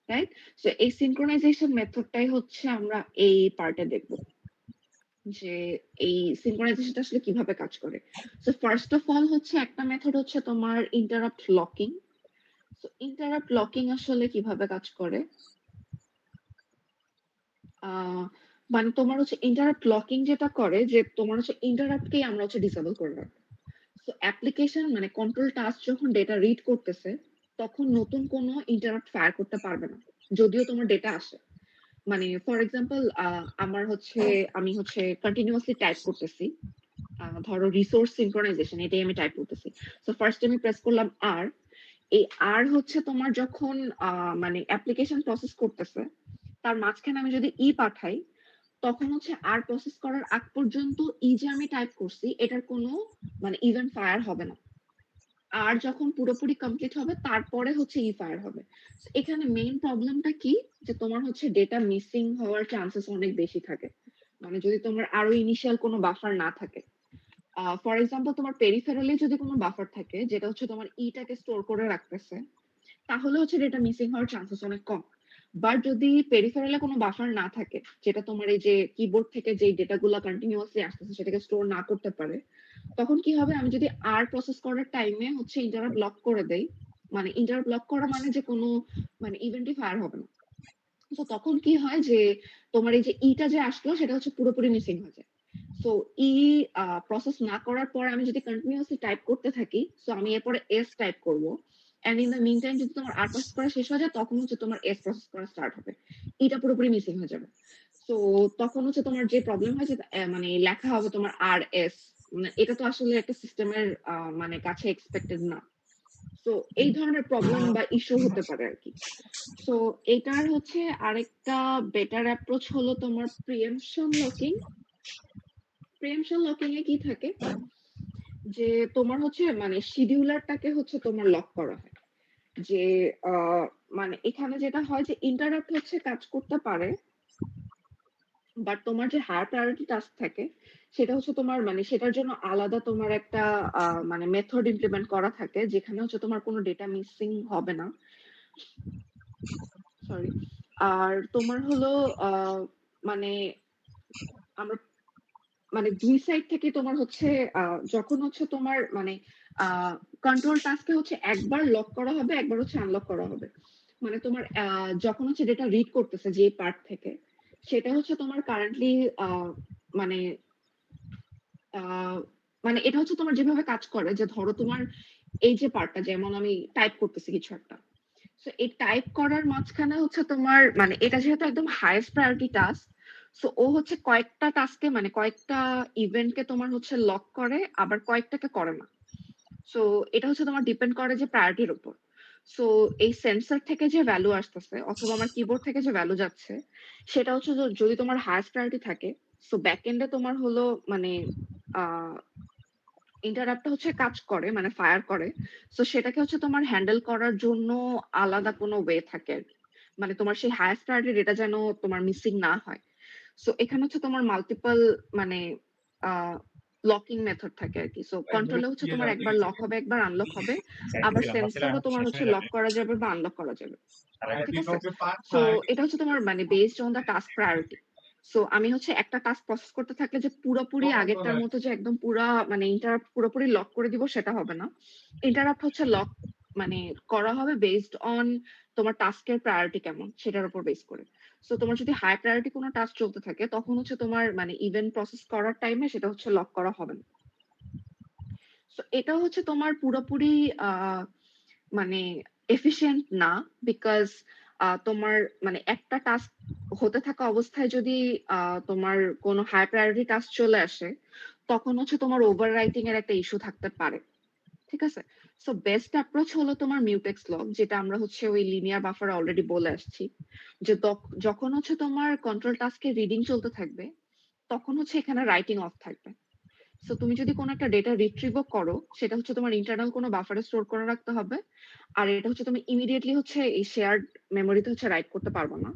রাইট? সো এই সিনক্রোনাইজেশন মেথডটাই হচ্ছে আমরা এই পার্টে দেখব যে এই সিনক্রোনাইজেশনটা আসলে কিভাবে কাজ করে। সো ফার্স্ট অফ অল হচ্ছে একটা মেথড হচ্ছে তোমার interrupt locking. So interrupt locking আসলে কিভাবে কাজ করে, মানে তোমার হচ্ছে ইন্টারাপ্ট লকিং যেটা করে যে তোমার হচ্ছে ইন্টারাপ্টকেই আমরা হচ্ছে ডিসেবল করে রাখবো। সো অ্যাপ্লিকেশন মানে কন্ট্রোল টাস্ক যখন ডেটা রিড করতেছে, তখন নতুন কোনো ইন্টারাপ্ট ফায়ার করতে পারবে না, যদিও তোমার ডেটা আসে। মানে ফর এক্সাম্পল আমার হচ্ছে আমি হচ্ছে কন্টিনিউয়াসলি টাইপ করতেছি, ধরো রিসোর্স সিনক্রোনাইজেশন এটাই আমি টাইপ করতেছি। সো ফার্স্ট আমি প্রেস করলাম আর, এই আর হচ্ছে তোমার যখন মানে অ্যাপ্লিকেশন প্রসেস করতেছে, তার মাঝখানে আমি যদি ই পাঠাই, তখন হচ্ছে আর প্রসেস করার আগ পর্যন্ত ই যে আমি টাইপ করছি এটার কোনো মানে ইভেন্ট ফায়ার হবে না। আর যখন পুরোপুরি কমপ্লিট হবে তারপরে হচ্ছে ই ফায়ার হবে। So, এখানে মেইন প্রবলেমটা কি যে তোমার হচ্ছে ডেটা মিসিং হওয়ার চান্সেস অনেক বেশি থাকে, মানে যদি তোমার আরো ইনিশিয়াল কোনো বাফার না থাকে। ফর এক্সাম্পল তোমার পেরিফেরালি যদি কোনো বাফার থাকে যেটা হচ্ছে তোমার ইটাকে স্টোর করে রাখতেছে, তাহলে হচ্ছে ডেটা মিসিং হওয়ার চান্সেস অনেক কম। বাট যদি পেরিফেরালে কোনো বাফার না থাকে, যেটা তোমার এই যে কিবোর্ড থেকে যে ডেটাগুলো কন্টিনিউয়াসলি আসতেছে সেটাকে স্টোর না করতে পারে, তখন কি হবে আমি যদি আর প্রসেস করার টাইমে হচ্ছে ইন্টারাপ্ট ব্লক করে দেই, মানে ইন্টারাপ্ট ব্লক করা মানে যে কোনো মানে ইভেন্টই ফায়ার হবে না। তো তখন কি হয় যে তোমার এই যে ইটা যে আসলো সেটা হচ্ছে পুরোপুরি মিসিং হয়ে যায়। সো ই প্রসেস না করার পর আমি যদি কন্টিনিউয়াসলি টাইপ করতে থাকি, সো আমি এরপরে এস টাইপ করব, and in the meantime যদি তোমার আর প্রসেস করা শেষ হয়ে যায় তখন হচ্ছে তোমার এস প্রসেস করা স্টার্ট হবে, এটা পুরোপুরি মিসিং হয়ে যাবে। সো তখন হচ্ছে তোমার যে প্রবলেম হয় যে মানে লেখা হবে তোমার আর এস, মানে এটা তো আসলে একটা সিস্টেমের মানে কাছে এক্সপেক্টেড না। সো এই ধরনের প্রবলেম বা ইস্যু হতে পারে আর কি। সো এটার হচ্ছে আরেকটা বেটার অ্যাপ্রোচ হলো তোমার প্রিএমশন লকিং। প্রিএমশন লকিং এ কি থাকে যে তোমার হচ্ছে মানে শিডিউলারটাকে হচ্ছে তোমার লক করা হয়, যে আহ, মানে এখানে যেটা হয় যে ইন্টারাপ্ট হচ্ছে কাজ করতে পারে, বাট তোমার যে হায়ার প্রায়োরিটি টাস্ক থাকে সেটা হচ্ছে তোমার মানে সেটার জন্য আলাদা তোমার একটা মানে মেথড ইমপ্লিমেন্ট করা থাকে যেখানে হচ্ছে তোমার কোনো ডেটা মিসিং হবে না। সরি। আর তোমার হলো মানে আমরা মানে দুই সাইড থেকে তোমার হচ্ছে যখন হচ্ছে তোমার মানে কন্ট্রোল টাস্কে হচ্ছে একবার লক করা হবে, একবার হচ্ছে আনলক করা হবে। মানে তোমার যখন হচ্ছে ডেটা রিড করতেছে যে পার্ট থেকে, সেটা হচ্ছে তোমার কারেন্টলি মানে আহ, মানে এটা হচ্ছে তোমার যেভাবে কাজ করে যে ধরো তোমার এই যে পার্টটা, যেমন আমি টাইপ করতেছি কিছু একটা, সো এই টাইপ করার মাঝখানে হচ্ছে তোমার মানে এটা যেহেতু একদম হাইয়েস্ট প্রায়োরিটি টাস্ক, সো ও হচ্ছে কয়েকটা টাস্কে মানে কয়েকটা ইভেন্টকে তোমার হচ্ছে লক করে, আবার কয়েকটাকে করে না। সো এটা হচ্ছে তোমার ডিপেন্ড করে যে প্রায়োরিটির উপর। সো এই সেন্সর থেকে যে ভ্যালু আসতেছে অথবা আমার কিবোর্ড থেকে যে ভ্যালু যাচ্ছে, সেটা হচ্ছে যদি তোমার হাইয়েস্ট প্রায়োরিটি থাকে, সো ব্যাক এন্ডে তোমার হলো মানে ইন্টারাপ্টটা হচ্ছে কাজ করে মানে ফায়ার করে। সো সেটাকে হচ্ছে তোমার হ্যান্ডেল করার জন্য আলাদা কোনো ওয়ে থাকে আর কি। মানে তোমার সেই হাইয়েস্ট প্রায়োরিটি ডেটা যেন তোমার মিসিং না হয়। সো এখানে হচ্ছে তোমার মাল্টিপল মানে লকিং মেথড থাকে আর কি। সো কন্ট্রোলে হচ্ছে তোমার একবার লক হবে, একবার আনলক হবে। আবার সেন্সরও তোমার হচ্ছে লক করা যাবে বা আনলক করা যাবে। ঠিক আছে? সো এটা হচ্ছে তোমার মানে based on the task priority. So আমি হচ্ছে একটা টাস্ক প্রসেস করতে থাকলে যে পুরোপুরি আগেরটার মতো যে একদম পুরা মানে ইন্টারাপ্ট পুরোপুরি লক করে দিব সেটা হবে না। ইন্টারাপ্ট হচ্ছে লক মানে করা হবে বেসড অন তোমার টাস্কের প্রায়োরিটি কেমন সেটার উপর বেস করে। সো তোমার যদি হাই প্রায়োরিটি কোনো টাস্ক চলতে থাকে তখন হচ্ছে তোমার মানে ইভেন্ট প্রসেস করার টাইমে সেটা হচ্ছে লক করা হবে না। সো এটা হচ্ছে তোমার পুরোপুরি মানে এফিশিয়েন্ট না, বিকজ তোমার মানে একটা টাস্ক হতে থাকা অবস্থায় যদি তোমার কোনো হাই প্রায়োরিটি টাস্ক চলে আসে তখন হচ্ছে তোমার ওভার রাইটিং এর একটা ইস্যু থাকতে পারে। ঠিক আছে? সো বেস্ট অ্যাপ্রোচ হলো তোমার মিউটেক্স লক, যেটা আমরা হচ্ছে ওই লিনিয়ার বাফারে অলরেডি বলে আসছি, যে যখন হচ্ছে তোমার কন্ট্রোল টাস্কের রিডিং চলতে থাকবে তখন হচ্ছে এখানে রাইটিং অফ থাকবে। সো তুমি যদি কোনো একটা ডেটা রিট্রিভও করো সেটা হচ্ছে তোমার ইন্টারনাল কোনো বাফারে স্টোর করে রাখতে হবে। আর এটা হচ্ছে তুমি ইমিডিয়েটলি হচ্ছে এই শেয়ার্ড মেমোরিতে হচ্ছে রাইট করতে পারবো না।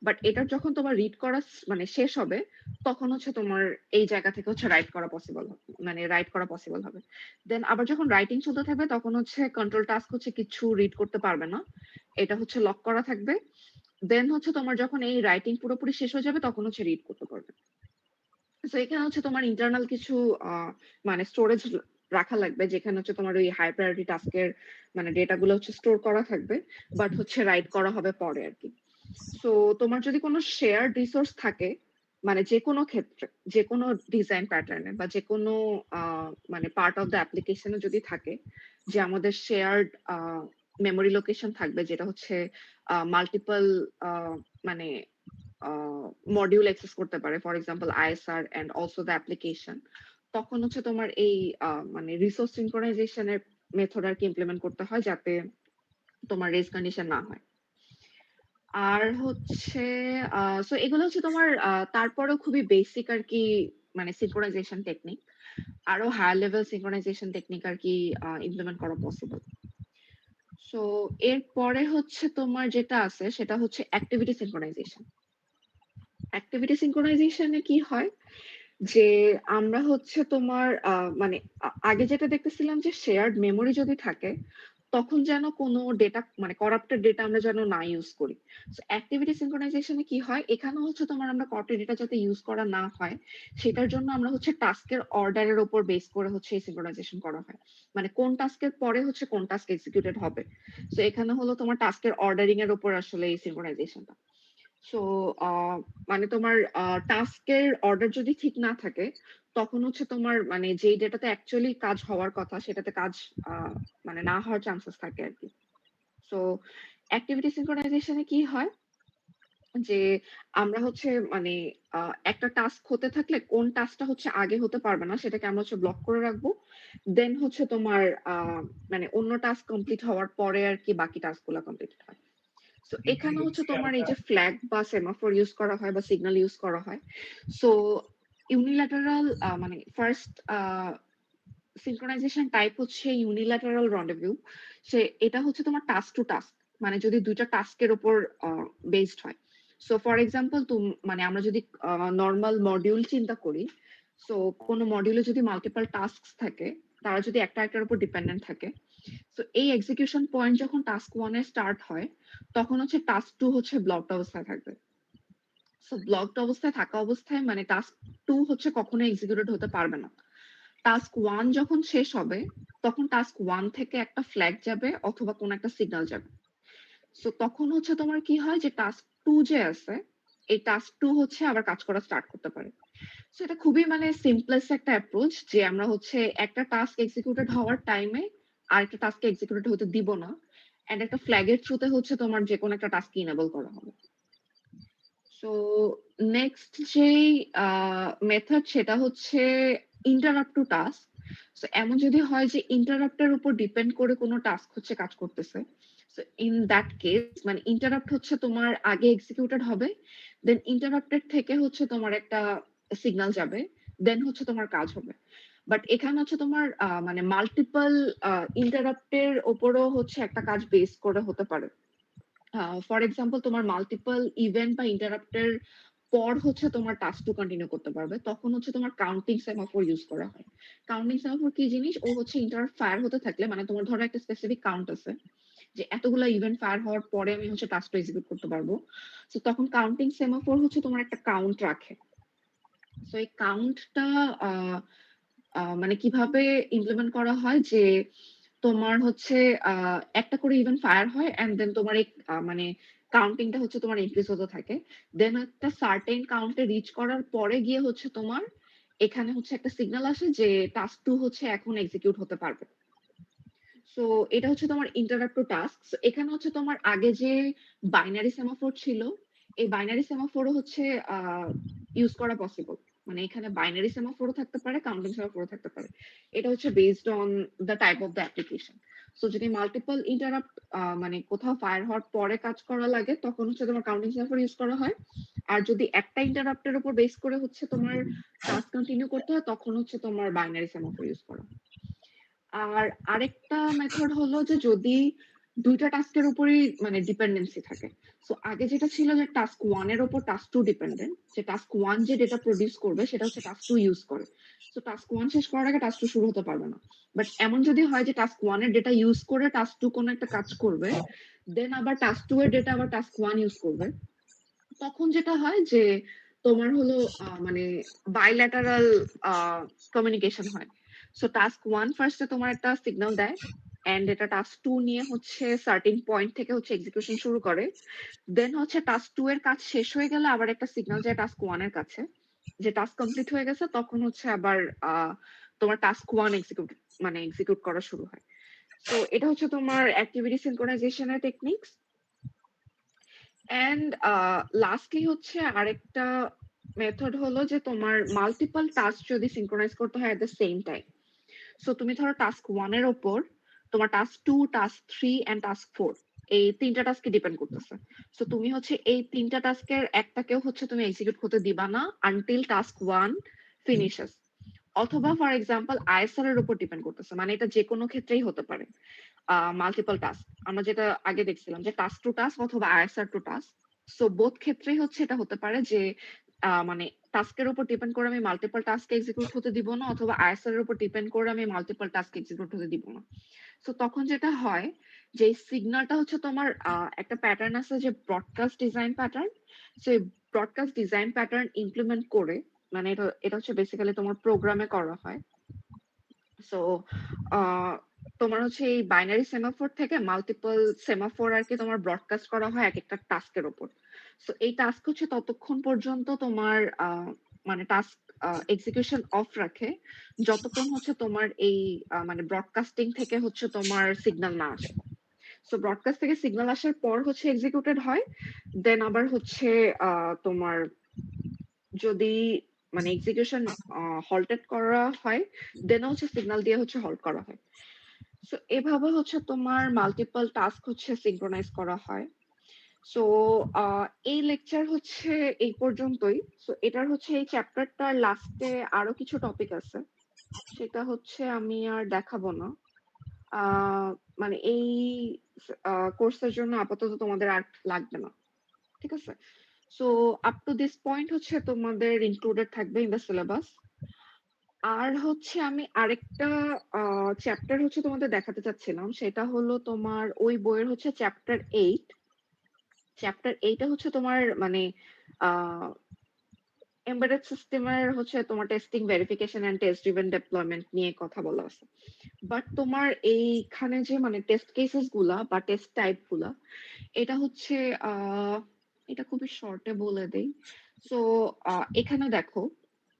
বাট এটার যখন তোমার রিড করা মানে শেষ হবে তখন হচ্ছে তোমার এই জায়গা থেকে হচ্ছে রাইট করা পসিবল হবে, মানে রাইট করা পসিবল হবে। দেন আবার যখন রাইটিং চলতে থাকবে তখন হচ্ছে কন্ট্রোল টাস্ক হচ্ছে কিছু রিড করতে পারবে না, এটা হচ্ছে লক করা থাকবে। দেন হচ্ছে তোমার যখন এই রাইটিং পুরোপুরি শেষ হয়ে যাবে তখন হচ্ছে রিড করতে পারবে। সো এখানে হচ্ছে তোমার ইন্টারনাল কিছু মানে স্টোরেজ রাখা লাগবে, যেখানে হচ্ছে তোমার ওই হাই প্রায়োরিটি টাস্কের মানে ডেটা গুলো হচ্ছে স্টোর করা থাকবে, বাট হচ্ছে রাইট করা হবে পরে আর কি। সো তোমার যদি কোনো শেয়ার রিসোর্স থাকে মানে যে কোনো ক্ষেত্রে যে কোনো ডিজাইন প্যাটার্নে বা যে কোনো মানে পার্ট অফ দ্য অ্যাপ্লিকেশনে যদি থাকে যে আমাদের শেয়ার্ড মেমোরি লোকেশন থাকবে, যেটা হচ্ছে মাল্টিপল মানে মডিউল অ্যাক্সেস করতে পারে, for example ISR and also the application, তখন হচ্ছে তোমার এই মানে রিসোর্স সিনক্রোনাইজেশনের মেথড আর কি ইমপ্লিমেন্ট করতে হয় যাতে তোমার রেজ কন্ডিশন না হয়। আর হচ্ছে সো এগুলো হচ্ছে তোমার তারপরেও খুবই বেসিক আর কি মানে সিনক্রোনাইজেশন টেকনিক। আরো হায়ার লেভেল সিনক্রোনাইজেশন টেকনিক আর কি ইমপ্লিমেন্ট করা পসিবল। সো এরপরে হচ্ছে তোমার যেটা আছে সেটা হচ্ছে অ্যাক্টিভিটি সিনক্রোনাইজেশন। অ্যাক্টিভিটি সিনক্রোনাইজেশনে কি হয় যে আমরা হচ্ছে তোমার মানে আগে যেটা দেখতেছিলাম যে শেয়ার্ড মেমোরি যদি থাকে তখন যেন কোনো ডেটা মানে করাপ্টেড ডেটা আমরা যেন না ইউজ করি। অ্যাক্টিভিটি সিনক্রোনাইজেশনে কি হয়, এখানে হচ্ছে তোমার আমরা করাপ্টেড ডেটা যাতে ইউজ করা না হয় সেটার জন্য আমরা হচ্ছে টাস্কের অর্ডারের উপর বেস করে হচ্ছে এই সিনক্রোনাইজেশন করা হয়, মানে কোন টাস্কের পরে হচ্ছে কোন টাস্ক এক্সিকিউটেড হবে। তো এখানে হলো তোমার টাস্কের অর্ডারিং এর উপর আসলে এই সিনক্রোনাইজেশনটা। সো মানে তোমার টাস্কের অর্ডার যদি ঠিক না থাকে তখন হচ্ছে তোমার মানে যেই ডেটাতে অ্যাকচুয়ালি কাজ হওয়ার কথা সেটাতে কাজ মানে না হওয়ার চান্সেস থাকে আর কি। সো অ্যাক্টিভিটি সিনক্রোনাইজেশনে কি হয় যে আমরা হচ্ছে মানে একটা টাস্ক হতে থাকলে কোন টাস্কটা হচ্ছে আগে হতে পারবে না সেটাকে আমরা হচ্ছে ব্লক করে রাখবো। দেন হচ্ছে তোমার মানে অন্য টাস্ক কমপ্লিট হওয়ার পরে আর কি বাকি টাস্কগুলো কমপ্লিট হয়। সো এখানে হচ্ছে তোমার এই যে ফ্ল্যাগ বা সেমাফোর ইউজ করা হয় বা সিগন্যাল ইউজ করা হয়। সো ইউনিল্যাটারাল মানে ফার্স্ট সিনক্রোনাইজেশন টাইপ হচ্ছে ইউনিল্যাটারাল রন্ডেভিউ। সে এটা হচ্ছে তোমার টাস্ক টু টাস্ক, মানে যদি দুইটা টাস্কের উপর বেসড হয়। সো ফর এক্সাম্পল মানে আমরা যদি নর্মাল মডিউল চিন্তা করি, সো কোনো মডিউলে যদি মাল্টিপল টাস্ক থাকে তারা যদি একটা একটার উপর ডিপেন্ডেন্ট থাকে, তো এই এক্সিকিউশন পয়েন্ট যখন টাস্ক 1 এ স্টার্ট হয় তখন হচ্ছে টাস্ক 2 হচ্ছে ব্লকড অবস্থায় থাকবে। সো ব্লকড অবস্থায় থাকা অবস্থায় মানে টাস্ক 2 হচ্ছে কখনো এক্সিকিউটেড হতে পারবে না। টাস্ক 1 যখন শেষ হবে তখন টাস্ক 1 থেকে একটা ফ্ল্যাগ যাবে অথবা কোন একটা সিগন্যাল যাবে। সো তখন হচ্ছে তোমার কি হয় যে টাস্ক 2 যে আছে এই টাস্ক 2 হচ্ছে আবার কাজ করা স্টার্ট করতে পারে। সো এটা খুবই মানে সিম্পলেস্ট একটা অ্যাপ্রোচ যে আমরা হচ্ছে একটা টাস্ক এক্সিকিউটেড হওয়ার টাইমে আরেকটা টাস্ক এক্সিকিউটেড হতে দিব না, এন্ড একটা ফ্ল্যাগের থ্রুতে হচ্ছে তোমার যে কোনো একটা টাস্ক ইনেবল করা হবে। সো নেক্সট যে মেথড সেটা হচ্ছে ইন্টারাপ্ট টু টাস্ক। সো এমন যদি হয় যে ইন্টারাপ্টের উপর ডিপেন্ড করে কোনো টাস্ক হচ্ছে কাজ করতেছে, সো ইন দ্যাট কেস মানে ইন্টারাপ্ট হচ্ছে তোমার আগে এক্সিকিউটেড হবে, দেন ইন্টারাপ্টেড থেকে হচ্ছে তোমার একটা সিগন্যাল যাবে, দেন হচ্ছে তোমার কাজ হবে। বাট এখানে হচ্ছে তোমার মানে মাল্টিপল ইন্টারাপ্টের ওপরও হচ্ছে একটা কাজ বেস করে হতে পারে। ফর এক্সাম্পল তোমার মাল্টিপল ইভেন্ট বা ইন্টারাপ্টের পর হচ্ছে তোমার টাস্ক 2 কন্টিনিউ করতে পারবে, তখন হচ্ছে তোমার কাউন্টিং সেমাফোর ইউজ করা হয়। কাউন্টিং সেমাফোর কি জিনিস? ও হচ্ছে ইন্টারাপ্ট ফায়ার হতে থাকলে, মানে তোমার ধরো একটা স্পেসিফিক কাউন্ট আছে যে এতগুলো ইভেন্ট ফায়ার হওয়ার পরে আমি হচ্ছে টাস্কটা এক্সিকিউট করতে পারবো। তো তখন কাউন্টিং সেমাফোর হচ্ছে তোমার একটা কাউন্ট রাখে। তো এই কাউন্টটা মানে কিভাবে ইমপ্লিমেন্ট করা হয় যে তোমার হচ্ছে একটা করে ইভেন্ট ফায়ার হয় এন্ড দেন তোমার এই মানে কাউন্টিংটা হচ্ছে তোমার ইনক্রিজ হতে থাকে। দেন একটা সার্টেন কাউন্টে রিচ করার পরে গিয়ে হচ্ছে তোমার এখানে হচ্ছে একটা সিগন্যাল আসে যে টাস্ক 2 হচ্ছে এখন এক্সিকিউট হতে পারবে। সো এটা হচ্ছে তোমার ইন্টারাপ্ট টু টাস্ক। এখানে হচ্ছে তোমার আগে যে বাইনারি সেমাফোর ছিল, এই বাইনারি সেমাফোরও হচ্ছে ইউজ করা পসিবল। মানে এখানে বাইনারি সেমাফোরও থাকতে পারে, কাউন্টিং সেমাফোরও থাকতে পারে। এটা হচ্ছে based on the type of the application. So যদি মাল্টিপল ইন্টারাপ্ট মানে কোথাও ফায়ার হওয়ার পরে কাজ করা লাগে, তখন হচ্ছে তোমার কাউন্টিং সেমাফোর ইউজ করা হয়। আর যদি একটা ইন্টারাপ্টের উপর বেস করে হচ্ছে তোমার টাস্ক কন্টিনিউ করতে হয়, তখন হচ্ছে তোমার বাইনারি সেমাফোর ইউজ করা হয়। আর আরেকটা মেথড হলো যে যদি দুইটা টাস্কের উপরই মানে ডিপেন্ডেন্সি থাকে। সো আগে যেটা ছিল যে টাস্ক 1 এর উপর টাস্ক 2 ডিপেন্ডেন্ট, যে টাস্ক 1 যে ডেটা প্রডিউস করবে সেটা হচ্ছে টাস্ক 2 ইউজ করে। সো টাস্ক 1 শেষ করার আগে টাস্ক 2 শুরু হতে পারবে না। বাট এমন যদি হয় যে টাস্ক 1 এর ডেটা ইউজ করে টাস্ক 2 কোনো একটা কাজ করবে, দেন আবার টাস্ক 2 এর ডেটা আবার টাস্ক 1 ইউজ করবে, তখন যেটা হয় যে তোমার হলো মানে বাইল্যাটারাল কমিউনিকেশন হয়। সো টাস্ক 1 ফার্স্টে তোমার একটা সিগন্যাল দেয় এন্ড এটা টাস্ক 2 নিয়ে হচ্ছে সার্টেন পয়েন্ট থেকে হচ্ছে এক্সিকিউশন শুরু করে। দেন হচ্ছে টাস্ক 2 এর কাজ শেষ হয়ে গেলে আবার একটা সিগন্যাল যায় টাস্ক 1 এর কাছে যে টাস্ক কমপ্লিট হয়ে গেছে, তখন হচ্ছে আবার তোমার টাস্ক 1 এক্সিকিউট করা শুরু হয়। তো এটা হচ্ছে তোমার অ্যাক্টিভিটি সিনক্রোনাইজেশনের টেকনিক্স। এন্ড লাস্টলি হচ্ছে আরেকটা মেথড হলো যে তোমার মাল্টিপল টাস্ক যদি সিনক্রোনাইজ করতে হয় at the same time. So তুমি ধরো টাস্ক 1 এর ওপর তোমার টাস্ক 2, টাস্ক 3 এন্ড টাস্ক 4 এই তিনটা টাস্কে ডিপেন্ড করতেছে। সো তুমি হচ্ছে এই তিনটা টাস্কের একটাকেও হচ্ছে তুমি এক্সিকিউট করতে দিবা না আনটিল টাস্ক 1 ফিনিশেস। অথবা ফর এক্সাম্পল আইএসআর এর উপর ডিপেন্ড করতেছে, মানে এটা যে কোনো ক্ষেত্রেই হতে পারে। মাল্টিপল টাস্ক আমরা যেটা আগে দেখছিলাম যে টাস্ক টু টাস্ক অথবা ISR to task. So both ক্ষেত্রেই হচ্ছে এটা হতে পারে যে মানে টাস্কের উপর ডিপেন্ড করে আমি মাল্টিপল টাস্ক এক্সিকিউট হতে দিব না, অথবা আইএসআর এর উপর ডিপেন্ড করে আমি মাল্টিপল টাস্ক এক্সিকিউট হতে দিব না। সো তখন যেটা হয় যে সিগন্যালটা হচ্ছে তোমার একটা প্যাটার্ন আছে যে broadcast design pattern. So broadcast design pattern implement করে, মানে এটা হচ্ছে বেসিক্যালি তোমার প্রোগ্রামে করা হয়। সো তোমার হচ্ছে এই বাইনারি সেমাফোর থেকে মাল্টিপল সেমাফোর আর কি তোমার ব্রডকাস্ট করা হয় এক একটা টাস্কের উপর। সো এই টাস্ক হচ্ছে ততক্ষণ পর্যন্ত তোমার মানে টাস্ক এক্সিকিউশন অফ রাখে যতক্ষণ হচ্ছে তোমার এই মানে ব্রডকাস্টিং থেকে হচ্ছে তোমার সিগন্যাল না আসে। সো ব্রডকাস্ট থেকে সিগন্যাল আসার পর হচ্ছে এক্সিকিউটেড হয়। দেন আবার হচ্ছে তোমার যদি মানে এক্সিকিউশন হল্টেড করা হয়, দেন হচ্ছে সিগন্যাল দিয়ে হচ্ছে হল্ট করা হয়। সো এভাবে হচ্ছে তোমার মাল্টিপল টাস্ক হচ্ছে সিনক্রোনাইজ করা হয়। সো এই লেকচার হচ্ছে এই পর্যন্তই। সো এটার হচ্ছে এই চ্যাপ্টারটার লাস্টে আরো কিছু টপিক আছে, সেটা হচ্ছে আমি আর দেখাবো না। মানে এই কোর্সের জন্য আপাতত তোমাদের আর লাগবে না, ঠিক আছে? So up to this point হচ্ছে তোমাদের ইনক্লুডেড থাকবে ইন দ্য সিলেবাস। আর হচ্ছে আমি আরেকটা চ্যাপ্টার হচ্ছে তোমাদের দেখাতে চাচ্ছিলাম, সেটা হলো তোমার ওই বইয়ের হচ্ছে চ্যাপ্টার 8। চ্যাপ্টার 8 হচ্ছে তোমার মানে এমবেডেড সিস্টেমের হচ্ছে তোমার testing, verification and test driven development নিয়ে কথা বলা আছে। বাট তোমার এইখানে যে মানে টেস্ট কেসেস গুলা বা টেস্ট টাইপ গুলা, এটা হচ্ছে এটা খুবই শর্টে বলে দেই। সো এখানে দেখো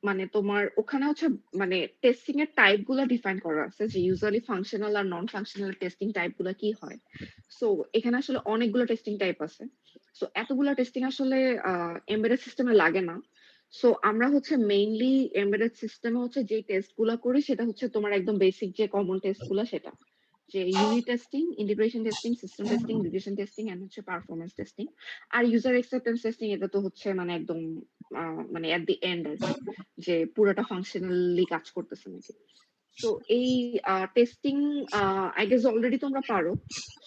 মানে তোমার ওখানে হচ্ছে মানে টেস্টিং এর টাইপ গুলো ডিফাইন করা আছে যে ইউজুয়ালি ফাংশনাল আর নন ফাংশনাল টেস্টিং টাইপ গুলো কি হয়। সো এখানে আসলে অনেকগুলো টেস্টিং টাইপ আছে। সো এতগুলো টেস্টিং আসলে এমবেডেড সিস্টেমে লাগে না। সো আমরা হচ্ছে মেইনলি এমবেডেড সিস্টেমে হচ্ছে যে টেস্ট গুলা করি সেটা হচ্ছে তোমার একদম বেসিক যে কমন টেস্ট গুলো, সেটা যে unit testing, integration testing, system testing, regression testing and হচ্ছে পারফরম্যান্স টেস্টিং। আর ইউজার অ্যাকসেপ্টেন্স টেস্টিং এটা তো হচ্ছে মানে একদম মানে এট দি এন্ড আর কি, যে পুরোটা ফাংশনালি কাজ করতেছে নাকি। তো এই টেস্টিং আই গেস অলরেডি তোমরা পারো।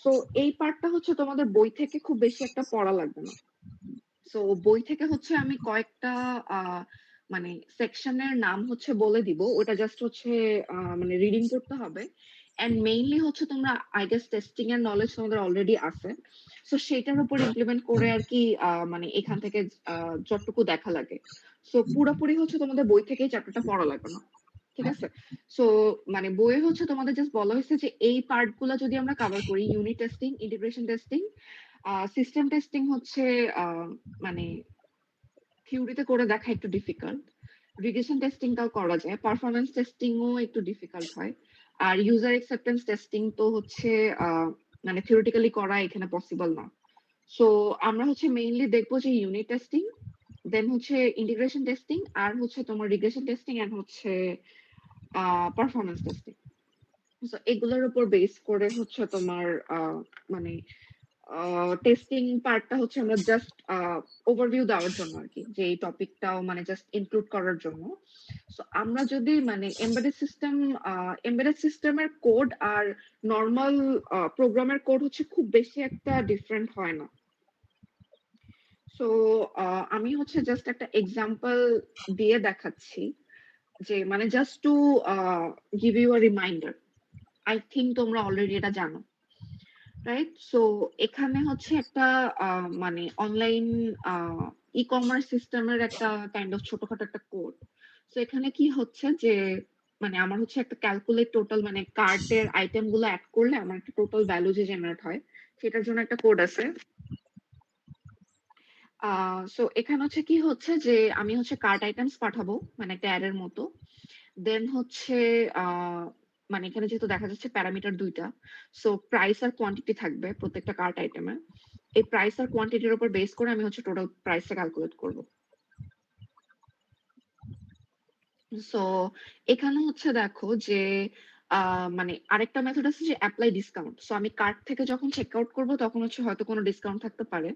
সো এই পার্টটা হচ্ছে তোমাদের বই থেকে খুব বেশি একটা পড়া লাগবে না। সো বই থেকে হচ্ছে আমি কয়েকটা মানে সেকশনের নাম হচ্ছে বলে দিব, ওটা জাস্ট হচ্ছে মানে রিডিং করতে হবে। এন্ড মেইনলি হচ্ছে তোমরা আই গেস টেস্টিং এর নলেজ তোমাদের অলরেডি আছে, সো সেটার উপর ইমপ্লিমেন্ট করে আর কি মানে এখান থেকে যতটুকু দেখা লাগে। সো পুরোপুরি হচ্ছে তোমাদের বই থেকেই চ্যাপ্টারটা পড়া লাগবে না, ঠিক আছে? সো মানে বইয়ে হচ্ছে তোমাদের জাস্ট বলা হয়েছে যে এই পার্ট গুলা যদি আমরা কভার করি, unit testing, integration testing, system testing হচ্ছে মানে থিওরিতে করে দেখা একটু ডিফিকাল্ট, রিগ্রেশন টেস্টিংটাও করা যায়, পারফরমেন্স টেস্টিংও একটু ডিফিকাল্ট হয়, আর ইউজার অ্যাকসেপ্টেন্স টেস্টিং তো হচ্ছে মানে থিওরিটিক্যালি করা এখানে পসিবল না। সো আমরা হচ্ছে মেইনলি দেখবো যে ইউনিট টেস্টিং, দেন হচ্ছে ইন্টিগ্রেশন টেস্টিং, আর হচ্ছে তোমার রিগ্রেশন টেস্টিং, এন্ড হচ্ছে পারফরমেন্স টেস্টিং। সো এগুলোর উপর বেস করে হচ্ছে তোমার মানে টেস্টিং পার্টটা হচ্ছে আমরা জাস্ট ওভারভিউ দেওয়ার জন্য আর কি, যে এই টপিকটাও মানে জাস্ট ইনক্লুড করার জন্য। সো আমরা যদি মানে এমবেডেড সিস্টেমের কোড আর নর্মাল প্রোগ্রামের কোড হচ্ছে খুব বেশি একটা ডিফারেন্ট হয় না। সো আমি হচ্ছে জাস্ট একটা এক্সাম্পল দিয়ে দেখাচ্ছি, যে মানে just to give you a reminder. I think তোমরা অলরেডি এটা জানো, রাইট? সো এখানে হচ্ছে একটা মানে অনলাইন ই কমার্স সিস্টেমের একটা কাইন্ড অফ ছোটখাটো একটা কোড। সো এখানে কি হচ্ছে যে মানে আমার হচ্ছে একটা ক্যালকুলেট টোটাল, মানে কার্টের আইটেম গুলো অ্যাড করলে আমার একটা টোটাল ভ্যালু যে জেনারেট হয় সেটার জন্য একটা কোড আছে। সো এখানে হচ্ছে কি হচ্ছে যে আমি হচ্ছে কার্ট আইটেমস পাঠাবো, মানে একটা অ্যাড এর মতো। দেন হচ্ছে আহ মানে এখানে যেহেতু দেখা যাচ্ছে প্যারামিটার দুইটা, সো প্রাইস আর কোয়ান্টিটি থাকবে প্রত্যেকটা কার্ট আইটেমে। এই প্রাইস আর কোয়ান্টিটির উপর বেস করে আমি হচ্ছে টোটাল প্রাইসটা ক্যালকুলেট করব। সো এখানে হচ্ছে দেখো যে মানে আরেকটা মেথড আছে যে অ্যাপ্লাই ডিসকাউন্ট। সো আমি কার্ট থেকে যখন চেক আউট করবো তখন হচ্ছে হয়তো কোনো ডিসকাউন্ট থাকতে পারে।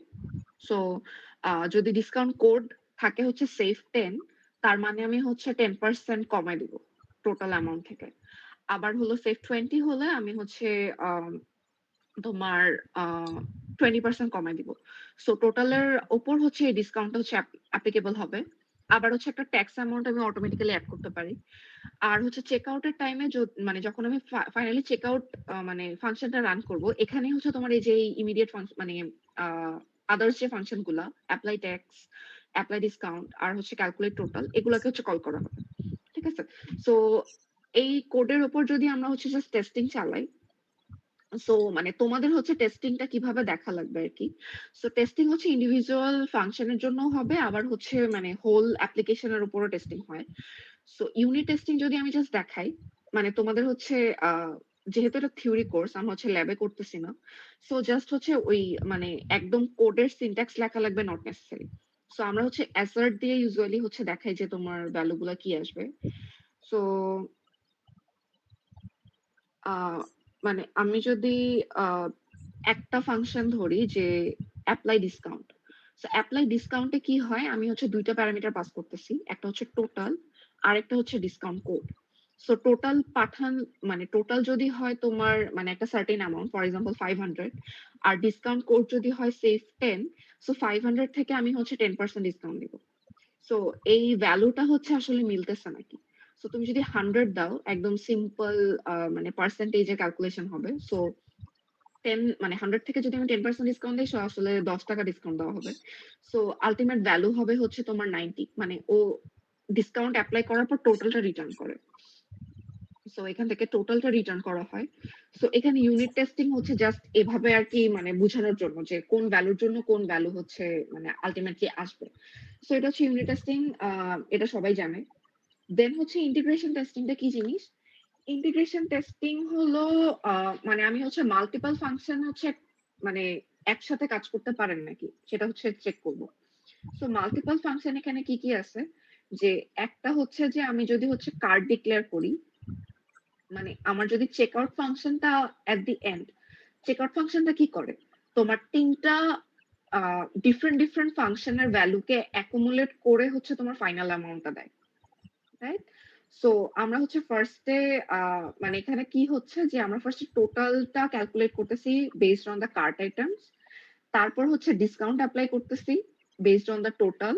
সো যদি ডিসকাউন্ট কোড থাকে হচ্ছে সেভ 10, তার মানে আমি হচ্ছে 10% কমাই দিব টোটাল অ্যামাউন্ট থেকে। আবার হলো সেভ 20 হলে আমি হচ্ছে তোমার 20% কমাই দিব। সো টোটালের ওপর হচ্ছে এই ডিসকাউন্টটা হচ্ছে অ্যাপ্লিকেবল হবে। আবার হচ্ছে একটা ট্যাক্স অ্যামাউন্ট আমি অটোমেটিক্যালি অ্যাড করতে পারি। আর হচ্ছে চেক আউটের টাইমে মানে যখন আমি ফাইনালি চেক আউট মানে ফাংশনটা রান করব, এখানে হচ্ছে তোমার এই যে ইমিডিয়েট ফাংশন মানে আদার্স যে ফাংশন গুলা, অ্যাপ্লাই ট্যাক্স, অ্যাপ্লাই ডিসকাউন্ট, আর হচ্ছে ক্যালকুলেট টোটাল, এগুলাকে হচ্ছে কল করা হবে, ঠিক আছে? সো এই কোডের উপর যদি আমরা হচ্ছে জাস্ট টেস্টিং চালাই, সো মানে তোমাদের হচ্ছে টেস্টিংটা কিভাবে দেখা লাগবে আর কি। সো টেস্টিং হচ্ছে ইন্ডিভিজুয়াল ফাংশনের জন্য হবে, আবার হচ্ছে মানে হোল অ্যাপ্লিকেশনের উপরও টেস্টিং হয়। সো ইউনিট টেস্টিং যদি আমি জাস্ট দেখাই, মানে তোমাদের হচ্ছে যেহেতু এটা থিওরি কোর্স, আমরা হচ্ছে ল্যাবে করতেছি না, সো জাস্ট হচ্ছে ওই মানে একদম কোডের সিনট্যাক্স লেখা লাগবে, নট নেসেসারি। সো আমরা হচ্ছে অ্যাসার্ট দিয়ে ইউজুয়ালি হচ্ছে দেখাই যে তোমার ভ্যালু গুলা কি আসবে। সো মানে আমি যদি আহ, একটা ফাংশন ধরি যে অ্যাপ্লাই ডিসকাউন্ট, সো অ্যাপ্লাই ডিসকাউন্টে কি হয়, আমি হচ্ছে দুইটা প্যারামিটার পাস করতেছি, একটা হচ্ছে টোটাল আর একটা হচ্ছে ডিসকাউন্ট কোড। সো টোটাল পাঠান, মানে টোটাল যদি হয় তোমার মানে একটা সার্টেন অ্যামাউন্ট, ফর এক্সাম্পল 500, আর ডিসকাউন্ট কোড যদি হয় সেভ 10, সো 500 থেকে আমি হচ্ছে 10% ডিসকাউন্ট দিব। সো এই ভ্যালুটা হচ্ছে আসলে মিলতেছে নাকি। সো তুমি যদি 100 দাও, একদম সিম্পল মানে পার্সেন্টেজে ক্যালকুলেশন হবে। সো মানে 100 থেকে যদি আমি 10% ডিসকাউন্ট দিই, সো আসলে 10 টাকা ডিসকাউন্ট দেওয়া হবে। সো আলটিমেট ভ্যালু হবে হচ্ছে তোমার 90, মানে ও ডিসকাউন্ট অ্যাপ্লাই করার পর টোটালটা রিটার্ন করে। সো এখান থেকে টোটালটা রিটার্ন করা হয়। সো এখানে ইউনিট টেস্টিং হচ্ছে জাস্ট এভাবে আর কি, মানে বোঝানোর জন্য যে কোন ভ্যালুর জন্য কোন ভ্যালু হচ্ছে মানে আলটিমেটলি আসবে। সো এটা হচ্ছে ইউনিট টেস্টিং, এটা সবাই জানে। দেন হচ্ছে ইন্টিগ্রেশন টেস্টিংটা কি জিনিস? ইন্টিগ্রেশন টেস্টিং হলো মানে আমি হচ্ছে মাল্টিপল ফাংশন হচ্ছে মানে একসাথে কাজ করতে পারেন নাকি সেটা হচ্ছে চেক করব। সো মাল্টিপল ফাংশন এখানে কি কি আছে, যে একটা হচ্ছে যে আমি যদি হচ্ছে কার্ড ডিক্লেয়ার করি, মানে আমার যদি চেক আউট ফাংশনটা এট দি এন্ড, চেক আউট ফাংশনটা কি করে, তোমার তিনটা ডিফারেন্ট ডিফারেন্ট ফাংশনের ভ্যালুকে অ্যাকুমুলেট করে হচ্ছে তোমার ফাইনাল অ্যামাউন্টটা দেয়, রাইট? সো আমরা হচ্ছে ফার্স্টে মানে এখানে কি হচ্ছে যে আমরা ফার্স্টে টোটালটা ক্যালকুলেট করতেছি based on the cart items, তারপর হচ্ছে ডিসকাউন্ট অ্যাপ্লাই করতেছি, based on the total,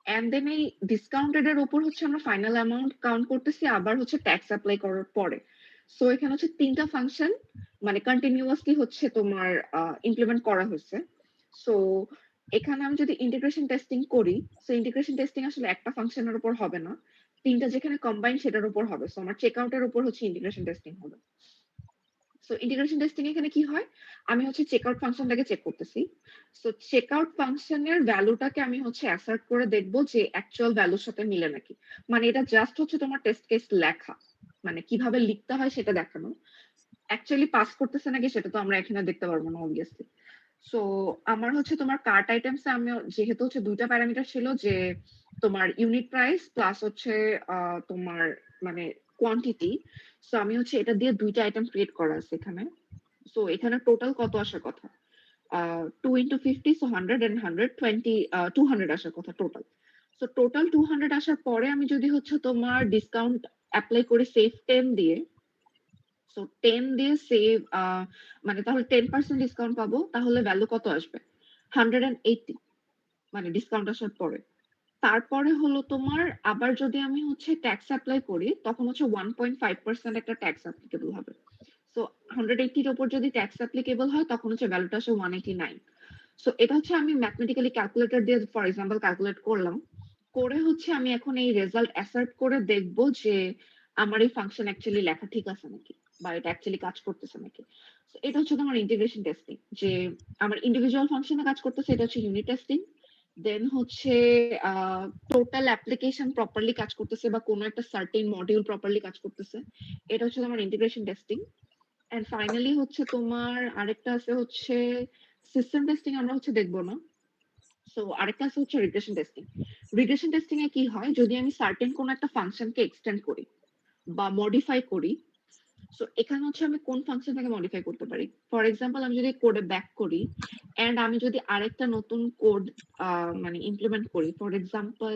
and then এই ডিসকাউন্টেড এর উপর হচ্ছে আমরা ফাইনাল অ্যামাউন্ট কাউন্ট করতেছি আবার হচ্ছে ট্যাক্স অ্যাপ্লাই করার পরে। সো এখানে হচ্ছে 3টা ফাংশন মানে কন্টিনিউয়াসলি হচ্ছে তোমার ইমপ্লিমেন্ট করা হয়েছে। সো এখানে আমি যদি ইন্টিগ্রেশন টেস্টিং করি, সো ইন্টিগ্রেশন টেস্টিং আসলে একটা ফাংশনের উপর হবে না, 3টা যেখানে কম্বাইন সেটার উপর হবে। সো আমার চেক আউটের উপর হচ্ছে ইন্টিগ্রেশন টেস্টিং হবে। সো ইন্টিগ্রেশন টেস্টিং এখানে কি হয়, আমি হচ্ছে চেক আউট ফাংশনটাকে চেক করতেছি। সো চেক আউট ফাংশনের ভ্যালুটাকে আমি হচ্ছে অ্যাসার্ট করে দেখবো যে অ্যাকচুয়াল ভ্যালুর সাথে মিলে নাকি। মানে এটা জাস্ট হচ্ছে তোমার টেস্ট কেস লেখা, মানে কিভাবে লিখতে হয় সেটা দেখানো। অ্যাকচুয়ালি পাস করতেছে নাকি সেটা তো আমরা এখানে দেখতে পারবো না অবভিয়াসলি। সো আমার হচ্ছে তোমার কার্ট আইটেমস আমি যেহেতু হচ্ছে 2টা প্যারামিটার ছিল, যে তোমার ইউনিট প্রাইস প্লাস হচ্ছে তোমার মানে কোয়ান্টিটি। সো আমি হচ্ছে এটা দিয়ে 2টা আইটেম ক্রিয়েট করা আছে এখানে। সো এখানে টোটাল কত আসার কথা, 2 into 50, so 100 and 120, 200 আসার কথা টোটাল। সো টোটাল 200 আসার পরে আমি যদি হচ্ছে তোমার ডিসকাউন্ট অ্যাপ্লাই করি সেভ 10 দিয়ে, সো 10 দিয়ে সেভ মানে তাহলে 10% ডিসকাউন্ট পাবো, তাহলে ভ্যালু কত আসবে, 180, মানে ডিসকাউন্ট আসার পরে। তারপরে হলো তোমার আবার যদি আমি হচ্ছে ট্যাক্স অ্যাপ্লাই করি তখন হচ্ছে 1.5% একটা ট্যাক্স অ্যাপ্লিকেবল হবে। সো 180 এর উপর যদি ট্যাক্স অ্যাপ্লিকেবল হয় তখন হচ্ছে ভ্যালুটা আসে 189। সো এটা হচ্ছে আমি ম্যাথমেটিক্যালি ক্যালকুলেটর দিয়ে ফর এক্সাম্পল ক্যালকুলেট করলাম, করে হচ্ছে আমি এখন এই রেজাল্ট অ্যাসার্ট করে দেখব যে আমার এই ফাংশন অ্যাকচুয়ালি লেখা ঠিক আছে নাকি, বা এটা অ্যাকচুয়ালি কাজ করতেছে নাকি। So এটা হচ্ছে তোমার ইন্টিগ্রেশন টেস্টিং, যে আমার ইন্ডিভিজুয়াল ফাংশনে কাজ করতেছে, এটা হচ্ছে ইউনিট টেস্টিং। দেন হচ্ছে টোটাল অ্যাপ্লিকেশন প্রপারলি কাজ করতেছে বা কোনো একটা সার্টেন মডিউল প্রপারলি কাজ করতেছে, এটা হচ্ছে তোমার ইন্টিগ্রেশন টেস্টিং। এন্ড ফাইনালি হচ্ছে তোমার আরেকটা আছে হচ্ছে সিস্টেম টেস্টিং, আমরা হচ্ছে দেখবো না। সো আরেকটা আছে হচ্ছে রিগ্রেশন টেস্টিং। রিগ্রেশন টেস্টিং এ কি হয়, যদি আমি সার্টেন কোন একটা ফাংশনকে এক্সটেন্ড করি বা মডিফাই করি, সো এখানে হচ্ছে আমি কোন ফাংশনটাকে মডিফাই করতে পারি। ফর এক্সাম্পল আমি যদি কোডে ব্যাক করি এন্ড আমি যদি আরেকটা নতুন কোড মানে ইমপ্লিমেন্ট করি, ফর এক্সাম্পল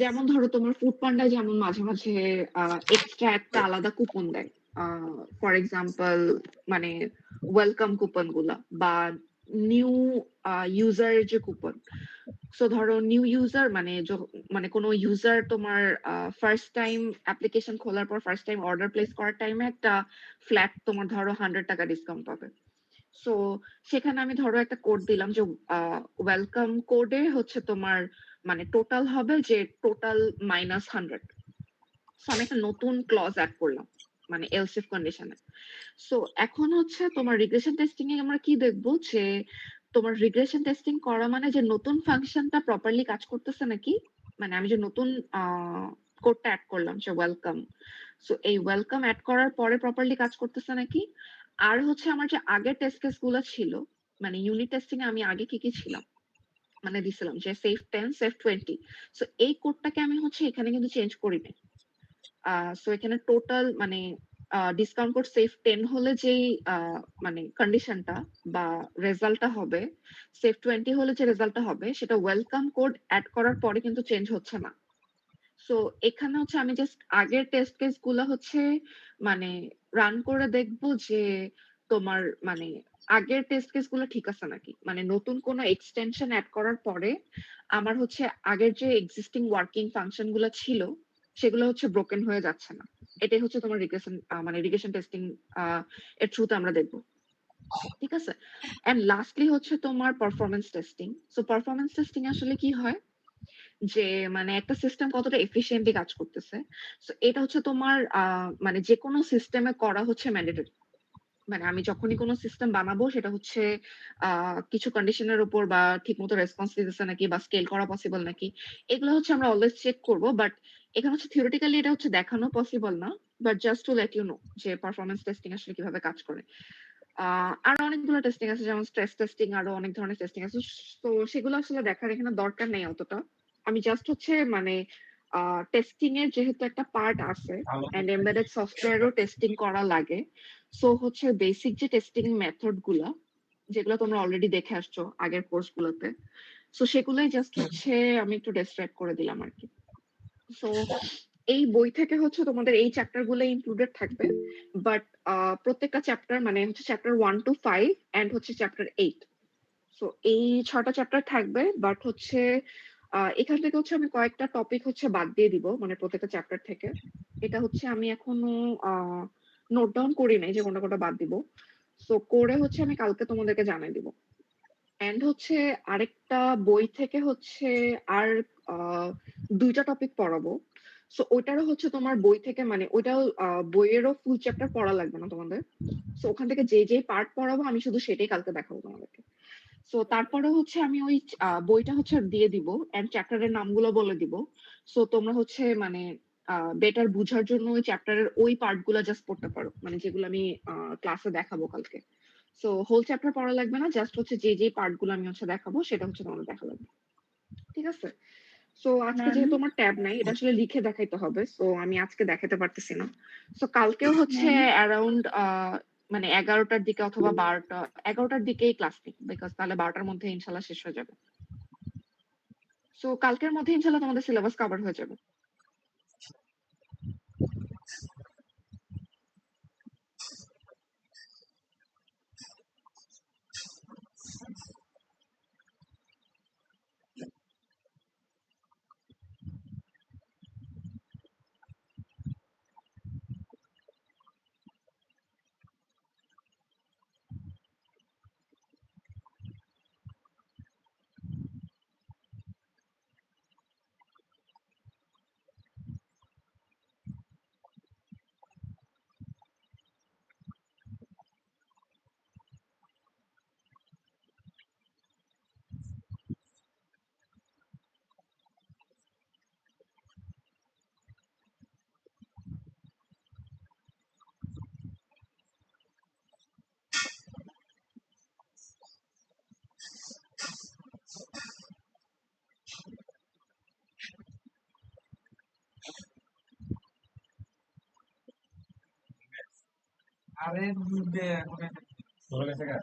যেমন ধরো তোমার ফুড পান্ডা যেমন মাঝে মাঝে এক্সট্রা একটা আলাদা কুপন দেয়, ফর এক্সাম্পল মানে ওয়েলকাম কুপন গুলা বা নিউ ইউজার যে কুপন। সো ধরো নিউ ইউজার মানে মানে কোনো ইউজার তোমার ফার্স্ট টাইম অ্যাপ্লিকেশন খোলার পর ফার্স্ট টাইম অর্ডার প্লেস করার টাইমে একটা ফ্ল্যাট তোমার ধরো 100 টাকা ডিসকাউন্ট পাবে। সো সেখানে আমি ধরো একটা কোড দিলাম যে ওয়েলকাম কোডে হচ্ছে তোমার মানে টোটাল হবে যে টোটাল -100। সো আমি একটা নতুন ক্লজ অ্যাড করলাম মানে এলস ইফ কন্ডিশনে। সো এখন হচ্ছে তোমার রিগ্রেশন টেস্টিং এ আমরা কি দেখবো, যে তোমার রিগ্রেশন টেস্টিং করা মানে যে নতুন ফাংশনটা প্রপারলি কাজ করতেছে নাকি, মানে আমি যে নতুন কোডটা অ্যাড করলাম যে ওয়েলকাম, সো এই ওয়েলকাম অ্যাড করার পরে প্রপারলি কাজ করতেছে নাকি। আর হচ্ছে আমার যে আগের টেস্ট কেস গুলো ছিল, মানে ইউনিট টেস্টিং এ আমি আগে কি কি ছিলাম মানে দিছিলাম যে সেভ 10 সেভ 20। সো এই কোডটাকে আমি হচ্ছে এখানে কিন্তু চেঞ্জ করি নাই। সো এখানে টোটাল মানে ডিসকাউন্ট কোড সেভ 10 হলে যেই মানে কন্ডিশনটা বা রেজাল্টটা হবে, সেভ 20 হলে যে রেজাল্টটা হবে সেটা ওয়েলকাম কোড অ্যাড করার পরে কিন্তু চেঞ্জ হচ্ছে না। সো এখানে হচ্ছে আমি জাস্ট আগের টেস্ট কেস গুলো হচ্ছে মানে রান করে দেখবো যে তোমার মানে আগের টেস্ট কেস গুলো ঠিক আছে নাকি, মানে নতুন কোনো এক্সটেনশন অ্যাড করার পরে আমার হচ্ছে আগের যে এক্সিস্টিং ওয়ার্কিং ফাংশন গুলো ছিল সেগুলো হচ্ছে ব্রোকেন হয়ে যাচ্ছে না। এটাই হচ্ছে তোমার রিগ্রেশন মানে রিগ্রেশন টেস্টিং এর থ্রুতে আমরা দেখবো, ঠিক আছে। এন্ড লাস্টলি হচ্ছে তোমার performance testing. So performance testing আসলে কি হয়, যে মানে একটা সিস্টেম কতটা এফিশিয়েন্টলি কাজ করতেছে। সো এটা হচ্ছে তোমার মানে যে কোনো সিস্টেমে করা হচ্ছে ম্যান্ডেটরি। মানে আমি যখনই কোনো সিস্টেম বানাবো সেটা হচ্ছে কিছু কন্ডিশনের উপর বা ঠিকমতো রেসপন্স দিতেছে নাকি বা স্কেল করা পসিবল নাকি, এগুলো হচ্ছে আমরা অলওয়েজ চেক করব। বাট এখানে হচ্ছে থিওরিটিক্যালি এটা হচ্ছে দেখানো পসিবল না, but just to let you know যে পারফরমেন্স টেস্টিং আসলে কিভাবে কাজ করে। আরো অনেকগুলো টেস্টিং আছে, যেমন স্ট্রেস টেস্টিং, আরো অনেক ধরনের টেস্টিং আছে। তো সেগুলো আসলে দেখার এখানে দরকার নেই অতটা। আমি জাস্ট হচ্ছে মানে টেস্টিং এর যেহেতু একটা পার্ট আছে এন্ড এমবেডেড সফটওয়্যারও টেস্টিং করা লাগে, সো হচ্ছে বেসিক যে টেস্টিং মেথড গুলা যেগুলো তোমরা অলরেডি দেখে আসছো আগের কোর্স গুলোতে, সো সেগুলোই জাস্ট হচ্ছে আমি একটু ডেসক্রাইব করে দিলাম আর কি। সো এই বই থেকে হচ্ছে তোমাদের এই চ্যাপ্টার গুলো ইনক্লুডেড থাকবে, বাট প্রত্যেকটা চ্যাপ্টার মানে হচ্ছে চ্যাপ্টার 1 to 5 এন্ড হচ্ছে চ্যাপ্টার 8। সো এই 6টা চ্যাপ্টার থাকবে, বাট হচ্ছে এখান থেকে হচ্ছে আমি কয়েকটা টপিক হচ্ছে বাদ দিয়ে দিব মানে প্রত্যেকটা চ্যাপ্টার থেকে। এটা হচ্ছে আমি এখনো নোট ডাউন করি নাই যে কোনটা কোনটা বাদ দিব। সো করে হচ্ছে আমি কালকে তোমাদেরকে জানাই দিব। এন্ড হচ্ছে আরেকটা বই থেকে হচ্ছে আর 2টা টপিক পড়াবো। সো ওইটারও হচ্ছে তোমার বই থেকে মানে ওইটাও বইয়েরও ফুল চ্যাপ্টার পড়া লাগবে না তোমাদের। সো ওখান থেকে যে যে পার্ট পড়াবো আমি শুধু সেটাই কালকে দেখাবো তোমাদেরকে। সো তারপরে হচ্ছে আমি ওই বইটা হচ্ছে দিয়ে দিব এন্ড চ্যাপ্টারের নামগুলো বলে দিব। সো তোমরা হচ্ছে মানে বেটার বুঝার জন্য ওই চ্যাপ্টারের ওই পার্ট গুলা জাস্ট পড়তে পারো, মানে যেগুলো আমি ক্লাসে দেখাবো কালকে। সো হোল চ্যাপ্টার পড়া লাগবে না, জাস্ট হচ্ছে যে যে পার্ট গুলো আমি হচ্ছে দেখাবো সেটা হচ্ছে তোমাদের দেখা লাগবে। ঠিক আছে? সো আজকে ম্যাম যেহেতু আমার ট্যাব নাই, এটা আসলে লিখে দেখাইতে হবে, সো আমি আজকে দেখাতে পারতেছি না। সো কালকেও হচ্ছে ম্যাম অ্যারাউন্ড মানে 11টার দিকে অথবা 11টার দিকেই ক্লাস নিই, বিকজ তাহলে 12টার মধ্যে ইনশাল্লাহ শেষ হয়ে যাবে। সো কালকের মধ্যে ইনশাল্লাহ তোমাদের সিলেবাস কভার হয়ে যাবে। আরে চলে গেছে গা।